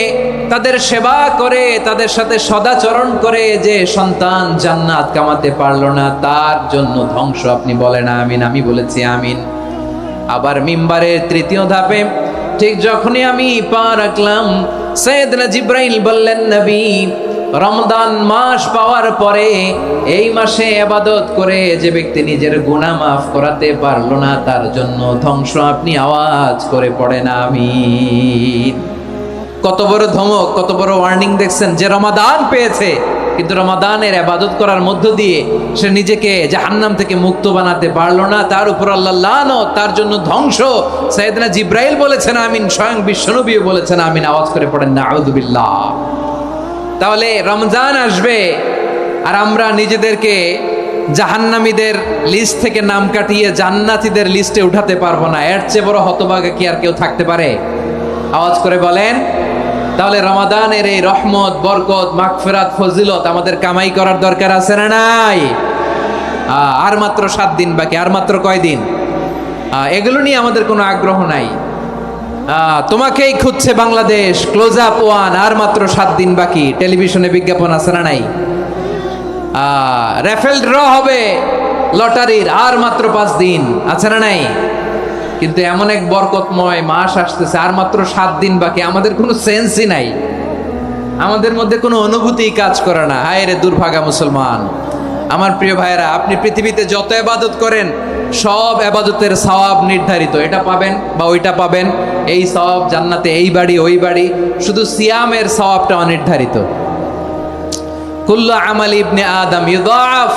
তাদের সেবা করে, তাদের সাথে সদাচরণ করে যে সন্তান জান্নাত কামাতে পারলো না, তার জন্য ধ্বংস। আপনি বলেন আমিন। আমি বলেছি আমিন। আবার মিম্বারের তৃতীয় ধাপে ঠিক যখনই আমি পা রাখলাম, সাইয়েদনা জিবরাইল বললেন, নবী, রমজান মাস পাওয়ার পরে এই মাসে ইবাদত করে যে ব্যক্তি নিজের গুনাহ মাফ করাতে পারলো না, তার জন্য ধ্বংস। আপনি আওয়াজ করে পড়েন আমিন। কত বড় ধমক, কত বড় ওয়ার্নিং দেখছেন! যে রমাদান পেয়েছে, কিন্তু রমাদানের ইবাদত করার মধ্য দিয়ে সে নিজেকে জাহান্নাম থেকে মুক্ত বানাতে পারলো না, তার উপর আল্লাহ লানত, তার জন্য ধ্বংস। সাইয়েদনা জিবরাইল বলেছেন আমিন, স্বয়ং বিশ্বনবী বলেছেন আমিন। আওয়াজ করে পড়েন নাউযুবিল্লাহ। তাহলে রমজান আসবে আর আমরা নিজেদেরকে জাহান্নামীদের লিস্ট থেকে নাম কাটিয়ে জান্নাতীদের লিস্টে উঠাতে পারবো না। এর চেয়ে বড় হতভাগা কি আর কেউ থাকতে পারে? আওয়াজ করে বলেন। তাহলে রমাদানের এই রহমত, বরকত, মাগফিরাত, ফজিলত আমাদের কামাই করার দরকার আছে না নাই? আর মাত্র 7 দিন বাকি। আর মাত্র কয়দিন? এগুলো নিয়ে আমাদের কোনো আগ্রহ নাই। তোমাকেই খুঁজছে বাংলাদেশ, ক্লোজ আপ 1, আর মাত্র 7 দিন বাকি। টেলিভিশনে বিজ্ঞাপন আছে না নাই? রেফেল ড্র হবে লটারির, আর মাত্র 5 দিন, আছে না নাই? কিন্তু এমন এক বরকতময় মাস আসতেছে, আর মাত্র 7 দিন বাকি। আমাদের কোনো সেন্সই নাই, আমাদের মধ্যে কোনো অনুভূতি কাজ করে না। হায় রে দুর্ভাগা মুসলমান! আমার প্রিয় ভাইয়েরা, আপনি পৃথিবীতে যত ইবাদত করেন, সব ইবাদতের সওয়াব নির্ধারিত। এটা পাবেন বা ওইটা পাবেন, এই সওয়াব জান্নাতে, এই বাড়ি ওই বাড়ি। শুধু সিয়ামের সওয়াবটা অনির্ধারিত। কুল্লু আমালি ইবনে আদম ইউদাআফ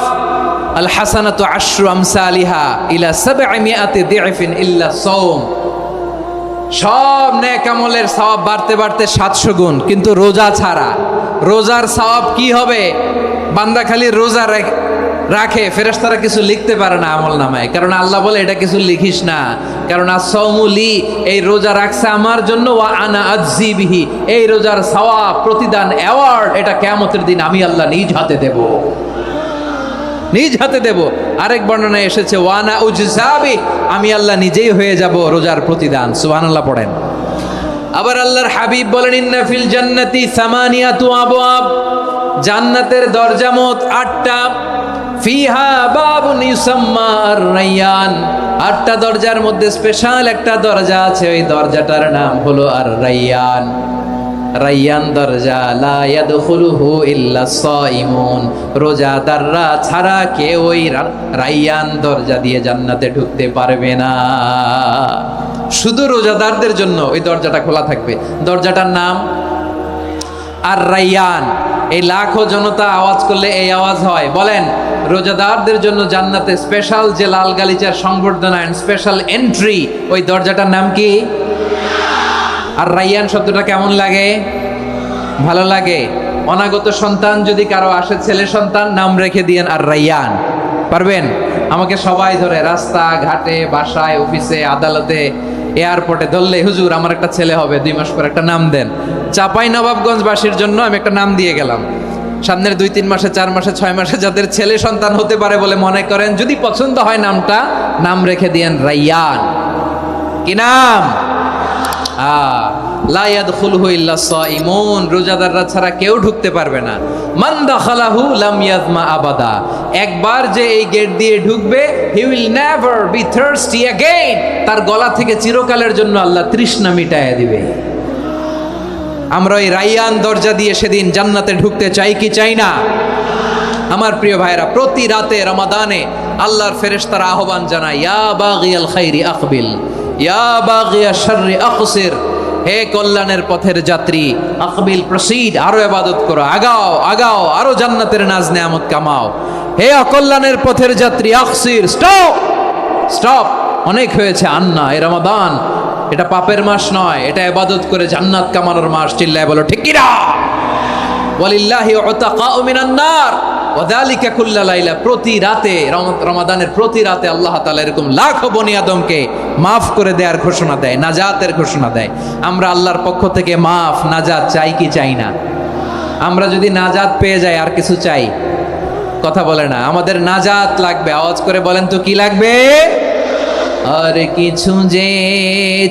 আল হাসানাতু আশরু আমসালিহা ইলা 700 দি'ফিন ইল্লা সাওম। সব নেক আমলের সওয়াব বাড়তে বাড়তে 700 গুণ, কিন্তু রোজা ছাড়া। রোজার সওয়াব কি হবে? বান্দা খালি রোজা রাখে, ফেরেশতারা কিছু লিখতে পারে না আমল নামায়, কারণ আল্লাহ বলে এটা কিছু লিখিস না, কারণ as-সাওমু লি, এই রোজা রাখছে আমার জন্য, ওয়া আনা আজজি বিহি, এই রোজার সওয়াব, প্রতিদান, অ্যাওয়ার্ড, এটা কিয়ামতের দিন আমি আল্লাহ নিজ হাতে দেব, নিজ হাতে দেব। আরেক বর্ণনায় এসেছে ওয়ানা উজজাবি, আমি আল্লাহ নিজেই হয়ে যাব রোজার প্রতিদান। সুবহানাল্লাহ পড়েন। আবার আল্লাহর হাবিব বলেন, ইন্না ফিল জান্নাতি 8 আবওয়াব, জান্নাতের দরজা মোট 8টা। ফিহা বাবুন ইউসাম্মা আর-রায়্যান, 8টা দরজার মধ্যে স্পেশাল একটা দরজা আছে, ওই দরজাটার নাম হলো আর-রায়্যান। রায়্যান দরজা, লা ইয়াদখুলুহু ইল্লা সাইমুন, রোজাদাররা ছাড়া কেউ ওই রায়্যান দরজা দিয়ে জান্নাতে ঢুকতে পারবে না। শুধু রোজাদারদের জন্য ওই দরজাটা খোলা থাকবে। দরজাটার নাম আর-রায়্যান। এই লাখো জনতা আওয়াজ করলে এই আওয়াজ হয়। বলেন, রোজাদারদের জন্য জান্নাতে স্পেশাল যে লাল গালিচার সংবর্ধনা, স্পেশাল এন্ট্রি, ওই দরজাটার নাম কি? আর রায়্যান শব্দটা কেমন লাগে? ভালো লাগে। অনাগত সন্তান যদি কারো আসে, ছেলে সন্তান, নাম রেখে দিয়েন আর রায়্যান। পারবেন? আমাকে সবাই ধরে রাস্তা ঘাটে, বাসায়, অফিসে, আদালতে, এয়ারপোর্টে ধরলে, হুজুর আমার একটা ছেলে হবে 2 মাস পর, একটা নাম দেন। চাপাই নবাবগঞ্জবাসীর জন্য আমি একটা নাম দিয়ে গেলাম। সামনের 2-3 মাসে, 4 মাসে, 6 মাসে যাদের ছেলে সন্তান হতে পারে বলে মনে করেন, যদি পছন্দ হয় নামটা, নাম রেখে দিয়েন রায়্যান। কি নাম? লা ইয়াদখুলহু ইল্লা সাইমুন, রোজাদাররা ছাড়া কেউ ঢুকতে পারবে না। মান দাখালাহু লাম ইয়াজমা আবাদা, একবার যে এই গেট দিয়ে ঢুকবে he will never be thirsty again, তার গলা থেকে চিরকালের জন্য আল্লাহ তৃষ্ণা মিটায়া দিবে। আমরা এই রাইয়ান দরজা দিয়ে সেদিন জান্নাতে ঢুকতে চাই কি চাই না? আমার প্রিয় ভাইরা, প্রতি রাতে রমাদানে আল্লাহর ফেরেশতারা আহ্বান জানায়, ইয়া বাগিয়াল খাইরি আকবিল, ইয়া বাগিয়াশ শাররি আকসির, হে কল্যাণের পথের যাত্রী আকবিল প্রসিড, আরো ইবাদত করো, আগাও আগাও, আরো জান্নাতের নাজ নেয়ামত কামাও। হে অকল্যাণের পথের যাত্রী আকসির, স্টপ স্টপ, অনেক হয়েছে। আন্না, এ রমাদান এটা পাপের মাস নয়, এটা ইবাদত করে জান্নাত কামানোর মাস। চিল্লায় বলো ঠিক কিনা? ওয়ালিল্লাহি উতাকাউ মিনান নার ওয়াযালিকা কুল্লা লাইলা, প্রতি রাতে রমাদানের প্রতি রাতে আল্লাহ তাআলা এরকম লাখো বনি আদমকে মাফ করে দেওয়ার ঘোষণা দেয়, নাজাতের ঘোষণা দেয়। আমরা আল্লাহর পক্ষ থেকে মাফ নাজাত চাই কি চাই না? আমরা যদি নাজাত পেয়ে যাই আর কিছু চাই? কথা বলে না, আমাদের নাজাত লাগবে। আওয়াজ করে বলেন তো কি লাগবে? আর কিছু যে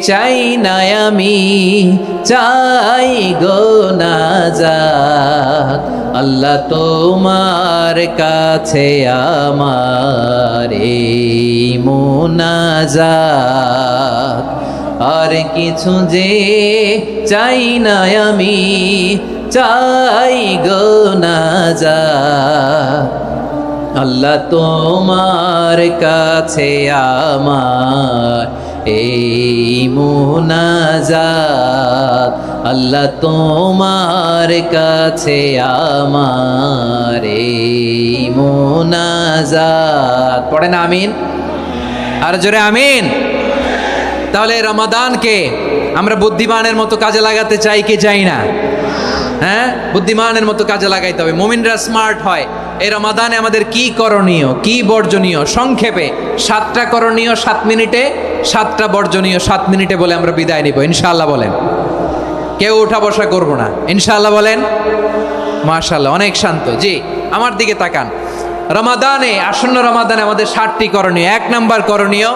চাই না আমি, চাই গো নাজাত, আল্লাহ তোমার কাছে আমার এই মুনাজাত। আর কিছু যে চাই না আমি, চাই গো নাজাত, আল্লাহ তোমার কাছে আমার এই মুনাজাত, আল্লাহ তোমার কাছে আমার এই মুনাজাত। পড়ে না আমিন? আর জোরে আমিন। তাহলে রমাদানকে আমরা বুদ্ধিমানের মতো কাজে লাগাতে চাই কি চাই না? হ্যাঁ, বুদ্ধিমানের মতো কাজে লাগাইতে হবে। মুমিনরা স্মার্ট হয়। এই রমাদানে আমাদের কি করণীয়, কি বর্জনীয়, সংক্ষেপে 7টা করণীয় 7 মিনিটে, 7টা বর্জনীয় 7 মিনিটে বলে আমরা বিদায় নিব ইনশাআল্লাহ। বলেন, কেউ উঠা বসা করব না ইনশাআল্লাহ। বলেন মাশাআল্লাহ, অনেক শান্ত। জি, আমার দিকে তাকান। রমাদানে, আসন্ন রমাদানে আমাদের 7টি করণীয়। 1 নাম্বার করণীয়,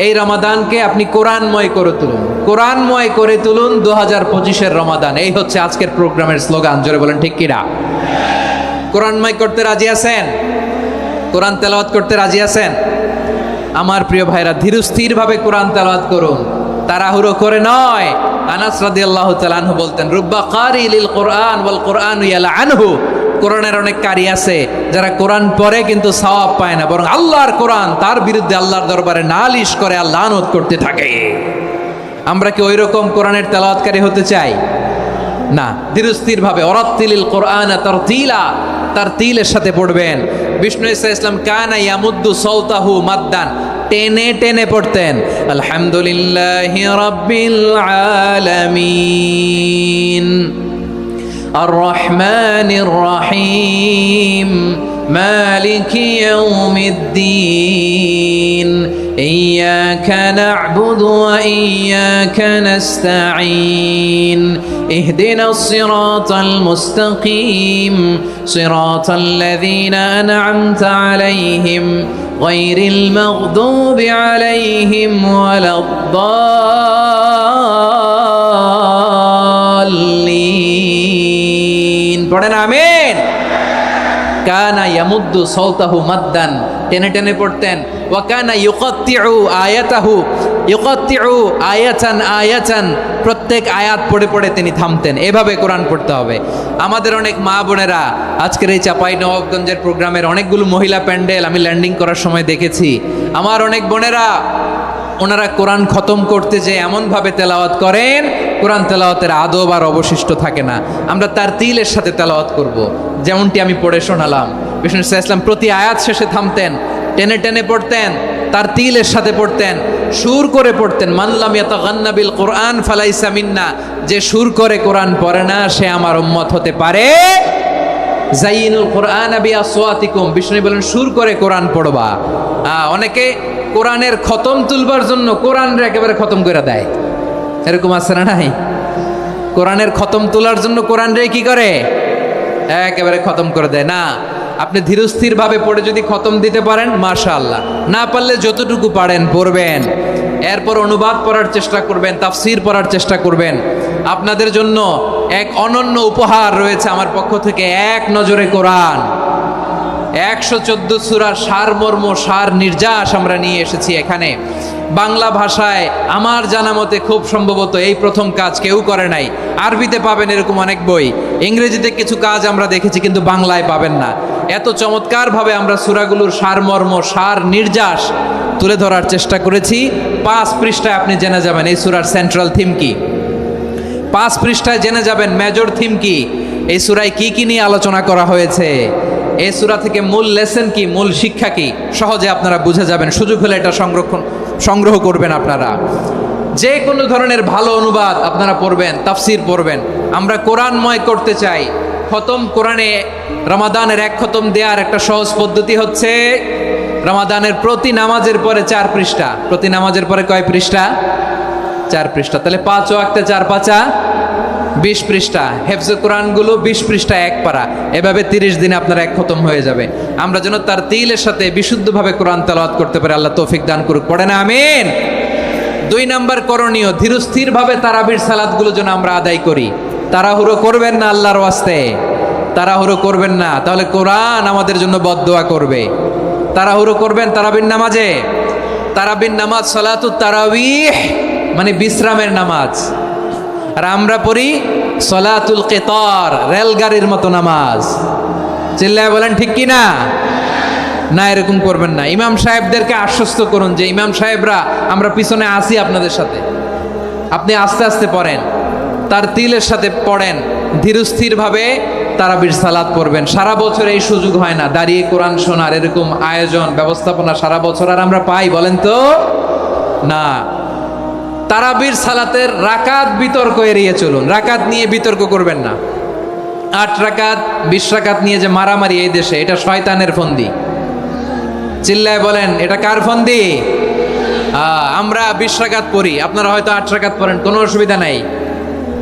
এই রমাদানকে আপনি কোরআনময় করে তুলুন। কোরআনময় করে তুলুন 2025-এর রমাদান। এই হচ্ছে আজকের প্রোগ্রামের স্লোগান। জোরে বলেন ঠিক কিনা? কোরআনময় করতে রাজি আছেন? কোরআন তেলাওয়াত করতে রাজি আছেন? আমার প্রিয় ভাইরা, ধীরস্থিরভাবে কোরআন তেলাওয়াত করুন, তাড়াহুড়ো করে নয়। আনাস রাদিয়াল্লাহু তাআলা আনহু বলতেন, রুব্বা কারি লিল কোরআন ওয়াল কোরআনু ইয়ালআনহু, কোরআনের অনেক কারি আছে যারা কোরআন পড়ে কিন্তু সওয়াব পায় না, বরং আল্লাহর কোরআন তার বিরুদ্ধে আল্লাহর দরবারে নালিশ করে আর লানত করতে থাকে। আমরা কি ওই রকম কোরআনের তেলাওয়াতকারী হতে চাই? না। ধীরস্থিরভাবে, ওয়ারাত্তিলিল কোরআন তারতিলা, তারতিলের সাথে পড়বেন। বিষ্ণু ঈসা ইসলাম কানা ইয়ামুদ্দু সাওতাহু মাদ্দান, টেনে টেনে পড়তেন। আলহামদুলিল্লাহি রাব্বিল আলামিন আর রহমানির রহিম মালিকি ইয়াউমিদ্দিন ইয়্যাকা না'বুদু ওয়া ইয়্যাকা নাস্তাঈন ইহদিনাস সিরাতাল মুস্তাকিম সিরাতাল লাযীনা আন'আমতা আলাইহিম গায়রিল মাগদুবি আলাইহিম ওয়ালাদ-দাল্লিন। পড়েন আমিন। কানা ইয়ামুদ্দু সাওতাহু মাদ্দান, টেনে টেনে পড়তেন। ওয়া কানা ইউকাত্তিউ আয়াতাহু, ইউকাত্তিউ আয়াতান আয়াতান, প্রত্যেক আয়াত পড়ে পড়ে তিনি থামতেন। এভাবে কোরআন পড়তে হবে। আমাদের অনেক মা বোনেরা আজকের এই চাঁপাইনবাবগঞ্জের প্রোগ্রামের অনেকগুলো মহিলা প্যান্ডেল আমি ল্যান্ডিং করার সময় দেখেছি। আমার অনেক বোনেরা, ওনারা কোরআন খতম করতে যে এমনভাবে তেলাওয়াত করেন, কোরআন তেলাওয়াতের আদব আর অবশিষ্ট থাকে না। আমরা তারতিলের সাথে তেলাওয়াত করব, যেমনটি আমি পড়ে শোনালাম। বিষ্ণু ইসলাম প্রতি আয়াত শেষে থামতেন, টেনে টেনে পড়তেন, তারতিলের সাথে পড়তেন, সুর করে পড়তেন। মানলাম ইয়াতাগান্না বিল কোরআন ফালাইসা মিন্না, যে সুর করে কোরআন পড়ে না সে আমার উম্মত হতে পারে। জাইনুল কোরআন বিআসওয়াতিকুম, বিষ্ণু বলেন সুর করে কোরআন পড়বা। অনেকে কোরআনের খতম তুলবার জন্য কোরআনরে একেবারে খতম করে দেয়, এরকম আছে না নাই? কোরআনের খতম তোলার জন্য কোরআনরে কি করে? একেবারে খতম করে দেয়। না, আপনি ধীরস্থিরভাবে পড়ে যদি খতম দিতে পারেন মাশাআল্লাহ, না পারলে যতটুকু পারেন পড়বেন। এরপর অনুবাদ পড়ার চেষ্টা করবেন, তাফসির পড়ার চেষ্টা করবেন। আপনাদের জন্য এক অনন্য উপহার রয়েছে আমার পক্ষ থেকে। এক নজরে কোরআন 114 সূরার সারমর্ম, সার নির্যাস আমরা নিয়ে এসেছি এখানে। বাংলা ভাষায় আমার জানা মতে খুব সম্ভবত এই প্রথম কাজ কেউ করে নাই। আরবিতে পাবেন এরকম অনেক বই, ইংরেজিতে কিছু কাজ আমরা দেখেছি, কিন্তু বাংলায় পাবেন না। এত চমৎকারভাবে আমরা সূরাগুলোর সারমর্ম, সার নির্যাস তুলে ধরার চেষ্টা করেছি। 5 পৃষ্ঠায় আপনি জেনে যাবেন এই সূরার সেন্ট্রাল থিম কি। 5 পৃষ্ঠায় জেনে যাবেন মেজর থিম কি, এই সূরায় কি কি নিয়ে আলোচনা করা হয়েছে, এই সূরা থেকে মূল লেসন কি, মূল শিক্ষা কি, সহজে আপনারা বুঝে যাবেন। সুযোগ হলে এটা সংগ্রহ করবেন আপনারা। যে কোনো ধরনের ভালো অনুবাদ আপনারা পড়বেন, তাফসির পড়বেন। আমরা কোরআনময় করতে চাই। খতম কোরআনে রমাদানের 1 খতম দেওয়ার একটা সহজ পদ্ধতি হচ্ছে রমাদানের প্রতি নামাজের পরে 4 পৃষ্ঠা। প্রতি নামাজের পরে কয় পৃষ্ঠা? 4 পৃষ্ঠা। তাহলে 5 ওয়াক্তে 4 পাঁচা 20 পৃষ্ঠা। হেফজে কোরআনগুলো 20 পৃষ্ঠা 1 পারা। এভাবে 30 দিনে আপনার 1 খতম হয়ে যাবে। আমরা যেন তার তিলের সাথে বিশুদ্ধভাবে কোরআন তেলাওয়াত করতে পারি। আল্লাহ তৌফিক দান করুক। পড়ে না আমিন। 2 নাম্বার করণীয়, ধীরস্থিরভাবে তারাবির সালাতগুলো যেন আমরা আদায় করি। তাড়াহুড়ো করবেন না আল্লাহর ওয়াস্তে, তাড়াহুড়ো করবেন না, তাহলে কোরআন আমাদের জন্য বদদোয়া করবে। তাড়াহুড়ো করবেন তারাবির নামাজে। তারাবির নামাজ সালাতুত তারাবিহ মানে বিশ্রামের নামাজ। আর আমরা পড়ি সলাতুল কিতার, রেলগাড়ির মতো নামাজ। চিল্লায় বলেন ঠিক কি না? না, এরকম করবেন না। ইমাম সাহেবদেরকে আশ্বস্ত করুন যে ইমাম সাহেবরা আমরা পিছনে আসি আপনাদের সাথে, আপনি আস্তে আস্তে পড়েন, তার তিলের সাথে পড়েন, ধীরস্থিরভাবে তারাবির সালাত পড়বেন। সারা বছর এই সুযোগ হয় না দাঁড়িয়ে কোরআন শোনার, এরকম আয়োজন ব্যবস্থাপনা সারা বছর আর আমরা পাই বলেন তো? না। তারাবির সালাতের রাকাত বিতর্ক এড়িয়ে চলুন। রাকাত নিয়ে বিতর্ক করবেন না। 8 রাকাত 20 রাকাত নিয়ে যে মারামারি এই দেশে, এটা শয়তানের ফন্দি। চিল্লায় বলেন এটা কার ফন্দি? আমরা 20 রাকাত পড়ি, আপনারা হয়তো 8 রাকাত পড়েন, কোনো অসুবিধা নাই।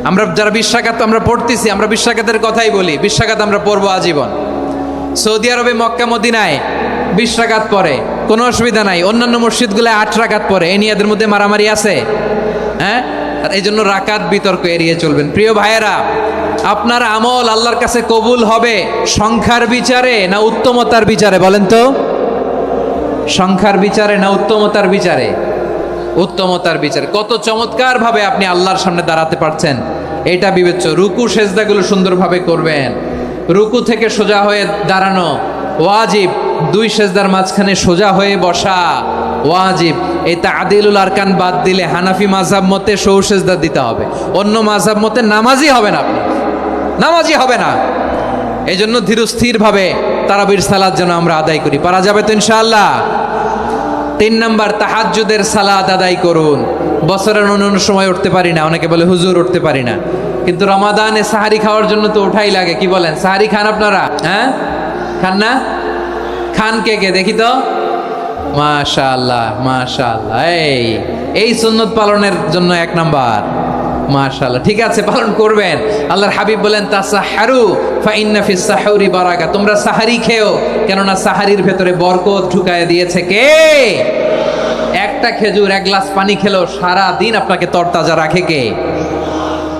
আমরা যারা 20 রাকাত আমরা পড়তেছি, আমরা 20 রাকাতের কথাই বলি। 20 রাকাত আমরা পড়বো আজীবন। সৌদি আরবে মক্কা মদিনায় 20 রাকাত পড়ে, কোনো অসুবিধা নাই। অন্যান্য মসজিদগুলোয় 8 রাকাত পড়ে। এই নিয়ে এদের মধ্যে মারামারি আছে? হ্যাঁ। আর এই জন্য রাকাত বিতর্ক এড়িয়ে চলবেন। প্রিয় ভাইয়েরা, আপনার আমল আল্লাহর কাছে কবুল হবে সংখ্যার বিচারে না উত্তমতার বিচারে বলেন তো? সংখ্যার বিচারে না উত্তমতার বিচারে? উত্তমতার বিচারে। কত চমৎকার ভাবে আপনি আল্লাহর সামনে দাঁড়াতে পারছেন এটা বিবেচ্য। রুকু সেজদাগুলো সুন্দরভাবে করবেন। রুকু থেকে সোজা হয়ে দাঁড়ানো ওয়াজিব। 2 সেজদার মাঝখানে সোজা হয়ে বসা ওয়াজিব। এই তাদিলুল আরকান বাদ দিলে হানাফি মাযহাব মতে সৌ সেজদা দিতে হবে। অন্য মাযহাব মতে নামাজই হবে না, আপনি নামাজই হবে না। এই জন্য ধীরস্থিরভাবে তারাবির সালাত যেন আমরা আদায় করি। পারা যাবে তো ইনশাআল্লাহ? 3 নাম্বার, তাহাজ্জুদের সালাত আদায় করুন। বছরের অন্য সময় উঠতে পারি না, অনেকে বলে হুজুর উঠতে পারি না, কিন্তু রমাদানে সাহারি খাওয়ার জন্য তো ওঠাই লাগে। কি বলেন? সাহারি খান আপনারা? হ্যাঁ, খান না? খান কে কে দেখি তো? মাশাআল্লাহ মাশাআল্লাহ। এই সুন্নত পালনের জন্য 1 নাম্বার। মাশাআল্লাহ, ঠিক আছে, পালন করবেন। আল্লাহর হাবিব বলেন তাসাহহারু ফা ইন্না ফিস সাহুরি বারাকা। তোমরা সাহারি খেও, কেননা সাহারির ভেতরে বরকত ঢুকায় দিয়েছে কে? একটা খেজুর 1 গ্লাস পানি খেলেও সারা দিন আপনাকে তরতাজা রাখে কে?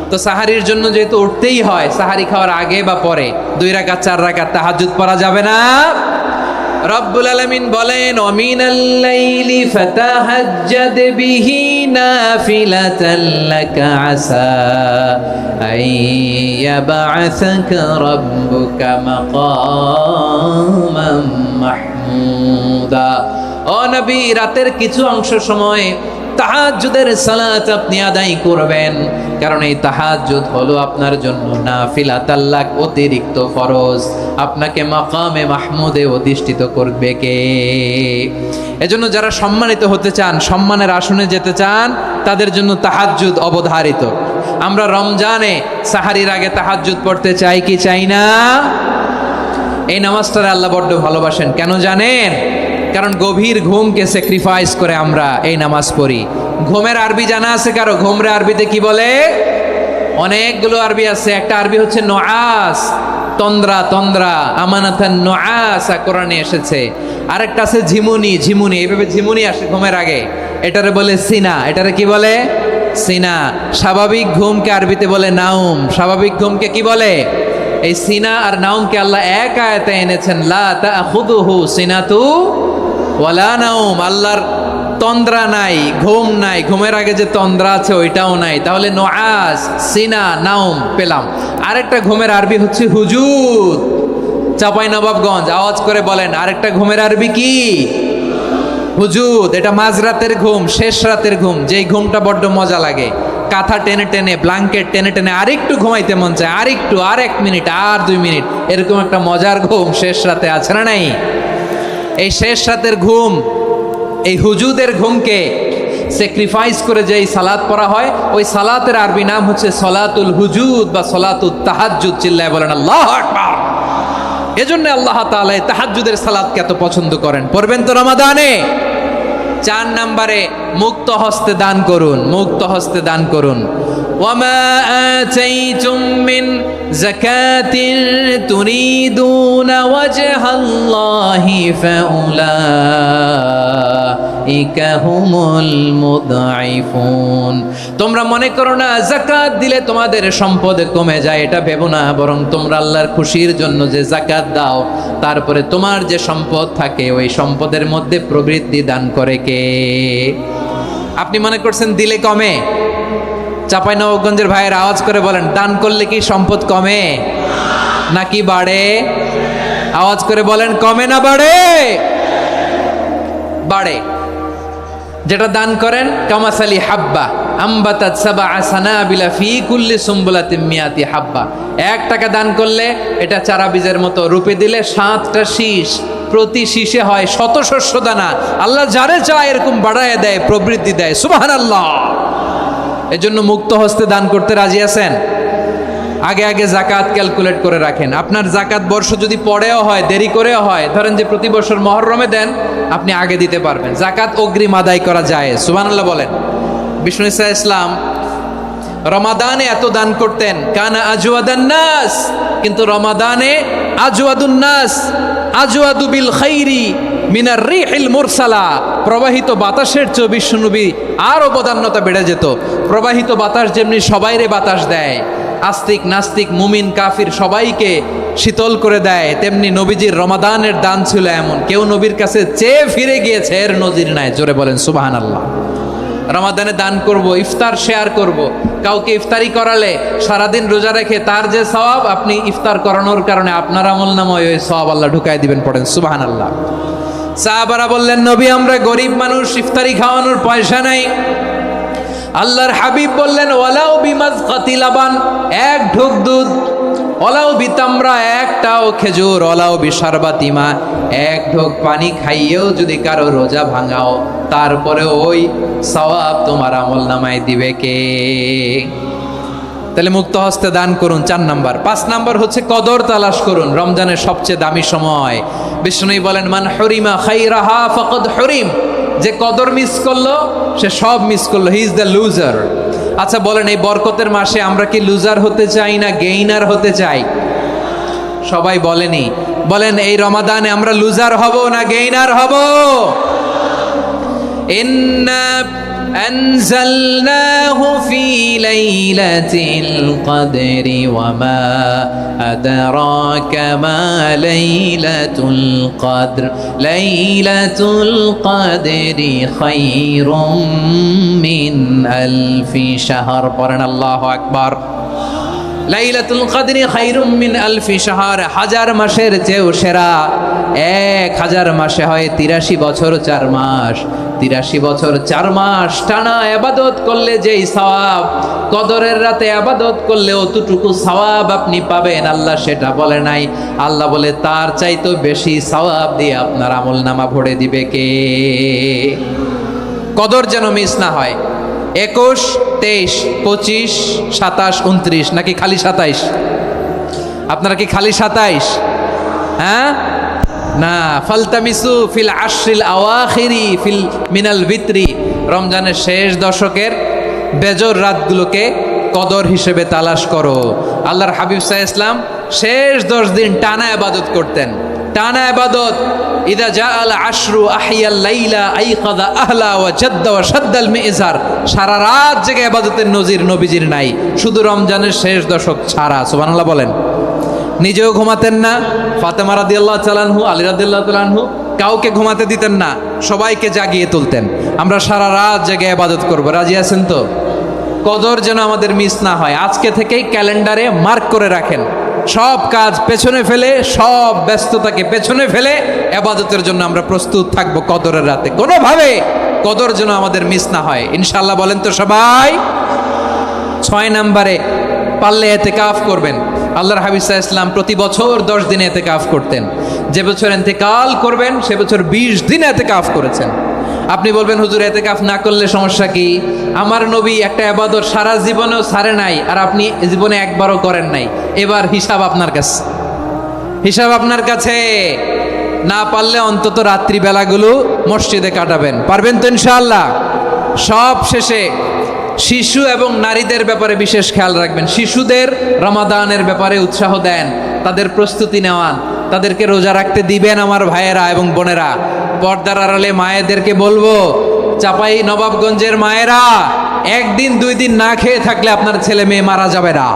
তো সাহারির জন্য যেহেতু উঠতেই হয়, সাহারি খাওয়ার আগে বা পরে 2 রাকাত 4 রাকাত তাহাজ্জুদ পড়া যাবে না? রব্বুল আলামিন বলেন ওয়ামিনাল লাইলি ফাতাহাজ্জাদ বিহি নাফিলাতান লাকা আসা আইয়াবআসাকা রাব্বুকা মাকামান মাহমুদা। ও নবী, রাতের কিছু অংশ সময় তাহাজ্জুদের সালাত আপনি আদায় করবেন, কারণ এই তাহাজ্জুদ হলো আপনার জন্য নাফিলাতাল লাক, অতিরিক্ত ফরজ। আপনাকে মাকামে মাহমুদে অধিষ্ঠিত করবে কে? এজন্য যারা সম্মানিত হতে চান, সম্মানের আসনে যেতে চান, তাদের জন্য তাহাজ্জুদ অবধারিত। আমরা রমজানে সাহারির আগে তাহাজ্জুদ পড়তে চাই কি চাই না? এই নামাজটারে আল্লাহ বড্ড ভালোবাসেন। কেন জানেন? কারণ গভীর ঘুমকে স্যাক্রিফাইস করে আমরা এই নামাজ পড়ি। ঘুমের আরবি জানা আছে কারো? ঘুমরে আরবিতে কি বলে? অনেকগুলো আরবি আছে। একটা আরবি হচ্ছে নুআস, তন্দ্রা তন্দ্রা, আমানাতান নুআসা কোরআনে এসেছে। আরেকটা আছে ঝিমুনি, ঝিমুনি, এইভাবে ঝিমুনি আসে ঘুমের আগে, এটারে বলে সিনা। এটারে কি বলে? সিনা। স্বাভাবিক ঘুমকে আরবিতে বলে নাউম। স্বাভাবিক ঘুমকে কি বলে? এই সিনা আর নাউমকে আল্লাহ এক আয়াতে এনেছেন, লা তাখুযুহু সিনাতু ওয়ালা নাউম। আল্লাহর তন্দ্রা নাই, ঘুম নাই, ঘুমের আগে যে তন্দ্রা আছে ওইটাও নাই। তাহলে নুআস, সিনা, নাউম পেলাম। আরেকটা ঘুমের আরবি হচ্ছে হুজুদ। চাঁপাইনবাবগঞ্জ আওয়াজ করে বলেন, আরেকটা ঘুমের আরবি কি? হুজুদ। এটা মাঝরাতের ঘুম, শেষ রাতের ঘুম, যেই ঘুমটা বড্ড মজা লাগে। কাঁথা টেনে টেনে, ব্ল্যাঙ্কেট টেনে টেনে আরেকটু ঘুমাইতে মন চায়, আরেকটু, আর 1 মিনিট, আর 2 মিনিট, এরকম একটা মজার ঘুম শেষ রাতে আছে না নাই? এই শেষ রাতের ঘুম, এই হুজুদের ঘুমকে স্যাক্রিফাইস করে যে এই সালাত পড়া হয়, ওই সালাতের আরবি নাম হচ্ছে সলাতুল হুজুদ বা সলাতুত তাহাজ্জুদ। চিল্লায় বলেন আল্লাহু আকবার। এজন্য আল্লাহ তাআলা এই তাহাজ্জুদের সালাতকে এত পছন্দ করেন। পড়বেন তো রমাদানে। 4 নম্বরে মুক্ত হস্তে দান করুন, মুক্ত হস্তে দান করুন। ওয়ামা আতাইতুম মিন যাকাতিন তুরিদুনা ওয়াজহাল্লাহি ফাউলাইকা হুমুল মুদঈফুন। তোমরা মনে করো না যাকাত দিলে তোমাদের সম্পদ কমে যায়, এটা ভেবো না। বরং তোমরা আল্লাহর খুশির জন্য যে যাকাত দাও, তারপরে তোমার যে সম্পদ থাকে ওই সম্পদের মধ্যে প্রবৃদ্ধি দান করে কে? আপনি মনে করছেন দিলে কমে? চাঁপাইনবাবগঞ্জের ভাইয়ের আওয়াজ করে বলেন, দান করলে কি সম্পদ কমে নাকি বাড়ে? আওয়াজ করে বলেন, কমে না বাড়ে? বাড়ে। যেটা দান করেন, কামাসালি হাব্বা আম্বাতাত সাবআ সানাবিলা ফি কুল্লি সুম্বুলাতিন মিয়াতি হাব্বা। 1 টাকা দান করলে এটা চারা বীজের মতো, রূপে দিলে 7টা শীষ, প্রতি শীষে হয় 100 শস্য দানা। আল্লাহ যারে চায় এরকম বাড়ায় দেয়, প্রবৃদ্ধি দেয়। সুবহানাল্লাহ। এজন্য মুক্ত হস্তে দান করতে রাজি আছেন? আগে আগে জাকাত ক্যালকুলেট করে রাখেন। আপনার জাকাত বর্ষ যদি পরেও হয়, দেরি করেও হয়, ধরেন যে প্রতি বছর মহরমে দেন, আপনি আগে দিতে পারবেন। জাকাত অগ্রিম আদায় করা যায়। সুবহানাল্লাহ বলেন। বিষ্ণু ঈসা ইসলাম রমাদানে এত দান করতেন, কানা আজওয়াদান নাস, কিন্তু রমাদানে আজওয়াদুন নাস আজওয়াদু বিল খাইরি মিনার রিহিল মুরসালা। প্রবাহিত বাতাসের চেয়ে বিশ্বনবী আরো বদান্যতা বেড়ে যেত। প্রবাহিত বাতাস যেমনি সবাইরে বাতাস দেয়, আস্তিক নাস্তিক মুমিন কাফির সবাইকে শীতল করে দেয়, তেমনি নবীজির রমাদানের দান ছিল এমন, কেউ নবীর কাছে চেয়ে ফিরে গিয়েছে এর নজির নাই। জোরে বলেন সুবহানাল্লাহ। রমাদানে দান করব, ইফতার শেয়ার করব। কাউকে ইফতারি করালে সারাদিন রোজা রেখে তার যে সওয়াব, আপনি ইফতার করানোর কারণে আপনার আমলনামায় ওই সওয়াব আল্লাহ ঢুকাই দিবেন। পড়েন সুবহানাল্লাহ। সাহাবারা বললেন, নবী আমরা গরিব মানুষ, ইফতারি খাওয়ানোর পয়সা নাই। আল্লাহর হাবিব বললেন, ওয়ালাউ বিমাজকাতি লাবান, 1 ঢোক দুধ, ওলাও বিতামরা, একটাও খেজুর, ওলাও বিশারবাতিমা, 1 ঢোক পানি খাইয়েও যদি কারো রোজা ভাঙাও, তারপরে ওই সওয়াব তোমার আমলনামায় দিবে কে? তাহলে মুক্ত হস্তে দান করুন 4 নাম্বার। 5 নাম্বার হচ্ছে কদর তালাশ করুন। রমজানের সবচেয়ে দামি সময়। বিষ্ণু বলেন, মান হরিমা খাইরাহা ফাকাদ হরিম। যে কদর মিস করলো সে সব মিস করলো, হি ইজ দ্য লুজার। আচ্ছা বলেন, এই বরকতের মাসে আমরা কি লুজার হতে চাই না গেইনার হতে চাই? সবাই বলেনি। বলেন, এই রমাদানে আমরা লুজার হব না গেইনার হব? ইন্না আনজালনাহু ফি লাইলাতিল কদরি ওয়া মা আদরাকা মা লাইলাতুল কদর লাইলাতুল কদরি খায়রুম মিন আলফি শাহর। পড়েন আল্লাহু আকবার। লাইলাতুল কদরি খায়রুম মিন আলফি শাহর, 1000 মাসের চেয়েও সেরা। 1000 মাসে হয় 83 বছর 4 মাস। 83 বছর 4 মাস টানা ইবাদত করলে যেই সওয়াব, কদরের রাতে ইবাদত করলে অতটুকু সওয়াব আপনি পাবেন, আল্লাহ সেটা বলে নাই। আল্লাহ বলে তার চাইতে বেশি সওয়াব দিয়ে আপনার আমলনামা ভরে দিবে কে? কদর যেন মিস না হয়। 21, 23, 25, 27, 29 নাকি খালি 27? আপনারা কি খালি 27? হ্যাঁ না। ফালতামিসু ফিল আশরিল আওয়াখিরি ফিল মিনাল ভিতরি। রমজানের শেষ দশকের বেজর রাতগুলোকে কদর হিসেবে তালাশ করো। আল্লাহর হাবিব সাল্লাল্লাহু আলাইহি ওয়াসাল্লাম শেষ 10 দিন টানা ইবাদত করতেন। টানা ইবাদত। ইদা জাআল আশরু আহিয়াল লাইলা আইকাযা আহলা ওয়া জাদ্দা ওয়া শাদ্দাল মিজার। সারা রাত জেগে ইবাদতের নজির নবীজির নাই, শুধু রমজানের শেষ দশক ছাড়া। সুবহানাল্লাহ বলেন। নিজেও ঘুমাতেন না, ফাতেমা রাদিয়াল্লাহু তাআলা আনহু, আলী রাদিয়াল্লাহু তাআলা আনহু কাউকে ঘুমাতে দিতেন না, সবাইকে জাগিয়ে তুলতেন। আমরা সারা রাত জেগে ইবাদত করব, রাজি আছেন তো? কদর যেন আমাদের মিস না হয়, আজকে থেকেই ক্যালেন্ডারে মার্ক করে রাখেন। সব কাজ পেছনে ফেলে, সব ব্যস্ততাকে পেছনে ফেলে ইবাদতের জন্য আমরা প্রস্তুত থাকবো কদরের রাতে। কোনোভাবে কদর যেন আমাদের মিস না হয়, ইনশাআল্লাহ বলেন তো সবাই। 6 নম্বরে পারলে ইতিকাফ করবেন। আল্লাহর হাবিব সাল্লাল্লাহু আলাইহি ওয়াসাল্লাম প্রতি বছর 10 দিন ইতিকাফ করতেন। যে বছর ইন্তেকাল করবেন সে বছর 20 দিন ইতিকাফ করেছেন। আপনি বলবেন হুজুর ইতিকাফ না করলে সমস্যা কি? আমার নবী একটা ইবাদত সারা জীবনেও ছাড়ে নাই, আর আপনি জীবনে একবারও করেন নাই। এবার হিসাব আপনার কাছে, হিসাব আপনার কাছে। না পারলে অন্তত রাত্রি বেলাগুলো মসজিদে কাটাবেন, পারবেন তো ইনশাআল্লাহ? সব শেষে শিশু এবং নারীদের ব্যাপারে বিশেষ খেয়াল রাখবেন। শিশুদের রমাদানের ব্যাপারে উৎসাহ দেন, তাদের প্রস্তুতি নেওয়ান, তাদেরকে রোজা রাখতে দিবেন। আমার ভাইয়েরা এবং বোনেরা, পর্দার আড়ালে মায়েদেরকে বলবো, চাপাই নবাবগঞ্জের মায়েরা, 1 দিন 2 দিন না খেয়ে থাকলে আপনার ছেলে মেয়ে মারা যাবে না,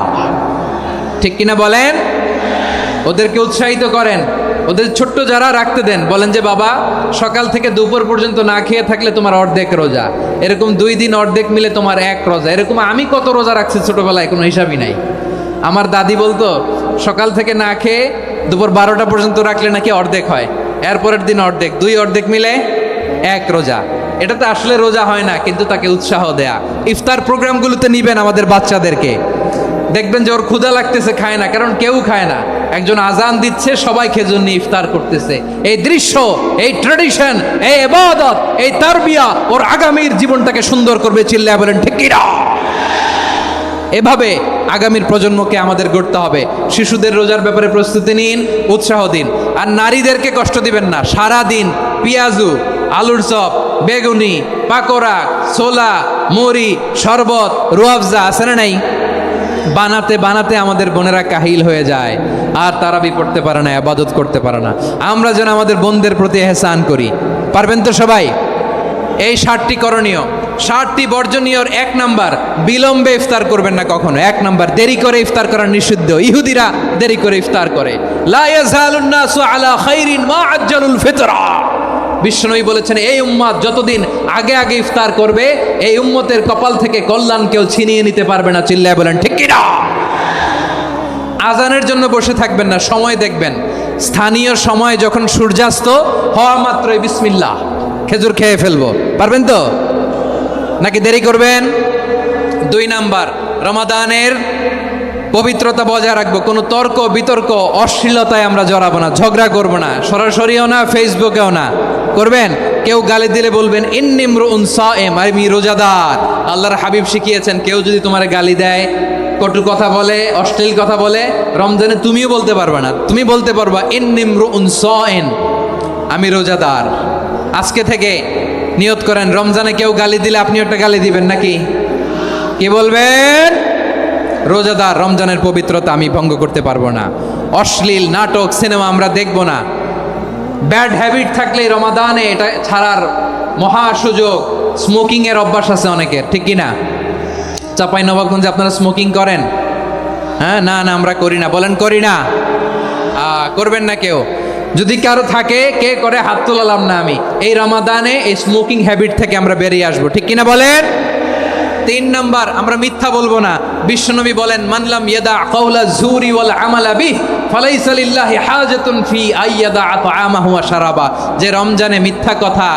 ঠিক কিনা বলেন? ওদেরকে উৎসাহিত করেন, ওদের ছোট্ট যারা রাখতে দেন, বলেন যে বাবা সকাল থেকে দুপুর পর্যন্ত না খেয়ে থাকলে তোমার অর্ধেক রোজা, এরকম 2 দিন অর্ধেক মিলে তোমার 1 রোজা। এরকম আমি কত রোজা রাখছি ছোটবেলায়, কোনো হিসাবই নাই। আমার দাদি বলতো সকাল থেকে না খেয়ে দুপুর 12টা পর্যন্ত রাখলে নাকি অর্ধেক হয়, এরপরের দিন অর্ধেক, 2 অর্ধেক মিলে 1 রোজা। এটা তো আসলে রোজা হয় না, কিন্তু তাকে উৎসাহ দেয়া। ইফতার প্রোগ্রামগুলোতে নিবেন আমাদের বাচ্চাদেরকে, দেখবেন যে ওর ক্ষুধা লাগতেছে, খায় না, কারণ কেউ খায় না। একজন আজান দিচ্ছে, সবাই খেজুর নিয়ে ইফতার করতেছে। এই দৃশ্য, এই ট্র্যাডিশন, এই ইবাদত, এই তারবিয়া ওর আগামীর জীবনটাকে সুন্দর করবে। চিল্লায়া বলেন ঠিক কি না? এভাবে আগামীর প্রজন্মকে আমাদের গড়তে হবে। শিশুদের রোজার ব্যাপারে প্রস্তুতি নিন, উৎসাহ দিন। আর নারীদেরকে কষ্ট দিবেন না। সারা দিন পেঁয়াজু, আলুর চপ, বেগুনি, পাকোড়া, ছোলা, মুড়ি, শরবত, রুয়াবজা আছে না নাই? বানাতে বানাতে আমাদের বোনেরা কাহিল হয়ে যায়, আর তারাবি পড়তে পারে না, ইবাদত করতে পারে না। আমরা যেন আমাদের বোনদের প্রতি এহসান করি, পারবেন তো সবাই? এই 7টি করণীয়, 7টি বর্জনীয়র 1 নাম্বার, বিলম্বে ইফতার করবেন না কখনো। 1 নাম্বার, দেরি করে ইফতার করা নিষিদ্ধ। ইহুদিরা দেরি করে ইফতার করে। লা ইয়াজালুন নাসু আলা খাইরিন মা আজ্জালুল ফিতরা। বিশ্বনবী বলেছেন, এই উম্মত যতদিন আগে আগে ইফতার করবে, এই উম্মতের কপাল থেকে কল্যাণ কেউ ছিনিয়ে নিতে পারবে না। চিল্লায় বলেন ঠিক কি না? আজানের জন্য বসে থাকবেন না, সময় দেখবেন। স্থানীয় সময় যখন সূর্যাস্ত হওয়া মাত্রই বিসমিল্লাহ, খেজুর খেয়ে ফেলবো, পারবেন তো? নাকি দেরি করবেন? 2 নাম্বার, রমাদানের পবিত্রতা বজায় রাখবো। কোনো তর্ক বিতর্ক অশ্লীলতায় আমরা জড়াবো না, ঝগড়া করবো না, সরাসরিও না, ফেসবুকেও না। করবেন? কেউ গালি দিলে বলবেন ইন্নী ইমরুউন সায়েম, আমি রোজাদার। আল্লাহর হাবিব শিখিয়েছেন, কেউ যদি তোমার গালি দেয়, কটু কথা বলে, অশ্লীল কথা বলে, রমজানে তুমিও বলতে পারবে না। তুমি বলতে পারবা ইন্নী ইমরুউন সায়েম, আমি রোজাদার। আজকে থেকে নিয়ত করেন, রমজানে কেউ গালি দিলে আপনি একটা গালি দিবেন নাকি? কি বলবেন? রোজাদার, রমজানের পবিত্রতা আমি ভঙ্গ করতে পারবো না। অশ্লীল নাটক, সিনেমা আমরা দেখবো না। ব্যাড হ্যাবিট থাকলে রমাদানে এটা ছাড়ার মহা সুযোগ। স্মোকিং এর অভ্যাস আছে অনেকের, ঠিক কি না? চাপাই নবাবগঞ্জে আপনারা স্মোকিং করেন? হ্যাঁ, না না আমরা করি না। বলেন করি না? করবেন না কেউ? যদি কারো থাকে, কে করে হাত তোলালাম না আমি। এই রমাদানে এই স্মোকিং হ্যাবিট থেকে আমরা বেরিয়ে আসবো, ঠিক কিনা বলেন? 3 নাম্বার, আমরা মিথ্যা বলবো না। বিশ্বনবী বলেন, মানলাম ইয়াদা কাওলা যুরি ওয়াল আমালা বিহি ফালাইসা লিল্লাহি হাজাতুন ফি আইয়াদা তাআমাহু ওয়া শারাবা। যে রমজানে মিথ্যা কথা,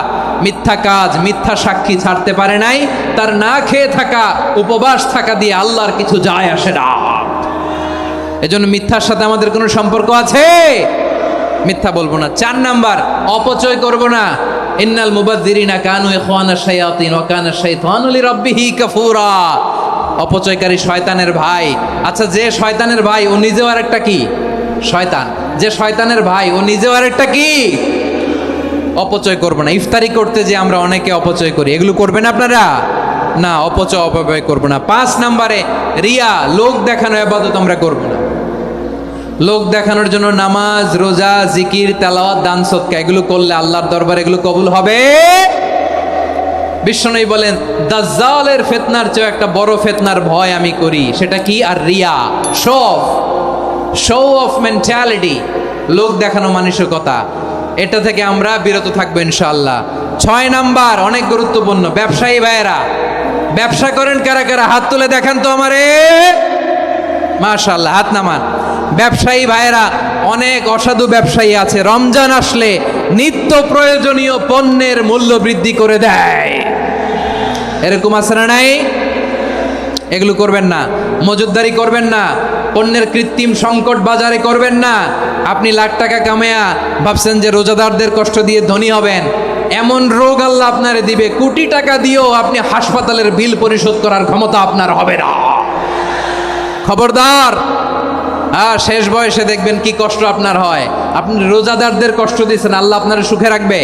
মিথ্যা কাজ, মিথ্যা সাক্ষী ছাড়তে পারে নাই, তার না খেয়ে থাকা, উপবাস থাকা দিয়ে আল্লাহর কিছু যায় আসে না। এজন্য মিথ্যার সাথে আমাদের কোনো সম্পর্ক আছে? মিথ্যা বলবো না। 4 নাম্বার, অপচয় করব না। ইন্নাল মুবাযযিরিনা কানু ইখওয়ানাশ শায়াতিন ওয়া কানা শাইতানু লিরাব্বিহি কাফুরা। অপচয়কারী শয়তানের ভাই। আচ্ছা, যে শয়তানের ভাই ও নিজেও আরেকটা কি? শয়তান। যে শয়তানের ভাই ও নিজেও আরেকটা কি? অপচয় করব না। ইফতারি করতে যে আমরা অনেকে অপচয় করি, এগুলো করবেন আপনারা? না, অপচয় অপব্যয় করব না। 5 নাম্বারে, রিয়া, লোক দেখানো ইবাদত আমরা করব না। লোক দেখানোর জন্য নামাজ, রোজা, জিকির, তেলাওয়াত, দান, সদকা এগুলো করলে আল্লাহর দরবারে এগুলো কবুল হবে? বিশ্বনবী বলেন দাজ্জালের ফিতনার চেয়ে একটা বড় ফিতনার ভয় আমি করি, সেটা কি? আর রিয়া, শো অফ মেন্টালিটি, লোক দেখানো মানসিকতা। এটা থেকে আমরা বিরত থাকবো ইনশাআল্লাহ। 6 নাম্বার অনেক গুরুত্বপূর্ণ, ব্যবসায়ী ভাইয়েরা, ব্যবসা করেন কারা কারা হাত তুলে দেখান তো আমারে। মাশাআল্লাহ, হাত নামান। ব্যবসায়ী ভাইয়েরা, অনেক অসাধু ব্যবসায়ী আছে রমজান আসলে নিত্য প্রয়োজনীয় পণ্যের মূল্য বৃদ্ধি করে দেয়। এরকম আছে না নাই? এগুলো করবেন না, মজুদদারি করবেন না, পণ্যের কৃত্রিম সংকট বাজারে করবেন না। আপনি লাখ টাকা কামায়া ভাবছেন যে রোজাদারদের কষ্ট দিয়ে ধনী হবেন, এমন রোগ আল্লাহ আপনারে দিবে, কোটি টাকা দিয়েও আপনি হাসপাতালের বিল পরিশোধ করার ক্ষমতা আপনার হবে না। খবরদার। শেষ বয়সে দেখবেন কি কষ্ট আপনার হয়। আপনি রোজাদারদের কষ্ট দিয়েছেন, আল্লাহ আপনার সুখে রাখবে?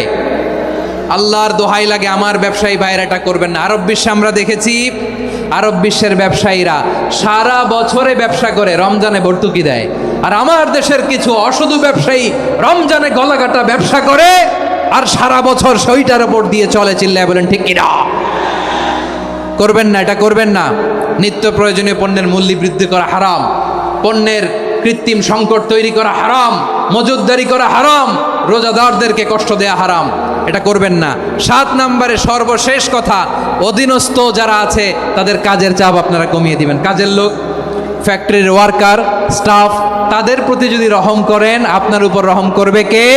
আল্লাহর দোহাই লাগে আমার ব্যবসায়ী ভাইয়েরা এটা করবেন না। আরব বিশ্বে আমরা দেখেছি, আরব বিশ্বের ব্যবসায়ীরা সারা বছরে ব্যবসা করে, রমজানে ভর্তুকি দেয়। আর আমার দেশের কিছু অসাধু ব্যবসায়ী রমজানে গলাকাটা ব্যবসা করে আর সারা বছর সইটার ওপর দিয়ে চলে। চিল্লায় বলেন ঠিক কিনা? করবেন না, এটা করবেন না। নিত্য প্রয়োজনীয় পণ্যের মূল্য বৃদ্ধি করা হারাম, পণ্যের কৃত্রিম সংকট তৈরি করা হারাম, মজুদদারি করা হারাম, রোজাদারদেরকে কষ্ট দেয়া হারাম, এটা করবেন না। 7 নম্বরে সর্বশেষ কথা, অধীনস্থ যারা আছে তাদের কাজের চাপ আপনারা কমিয়ে দিবেন। কাজের লোক, ফ্যাক্টরির ওয়ার্কার, স্টাফ, তাদের প্রতি যদি রহম করেন, আপনার উপর রহম করবে কে?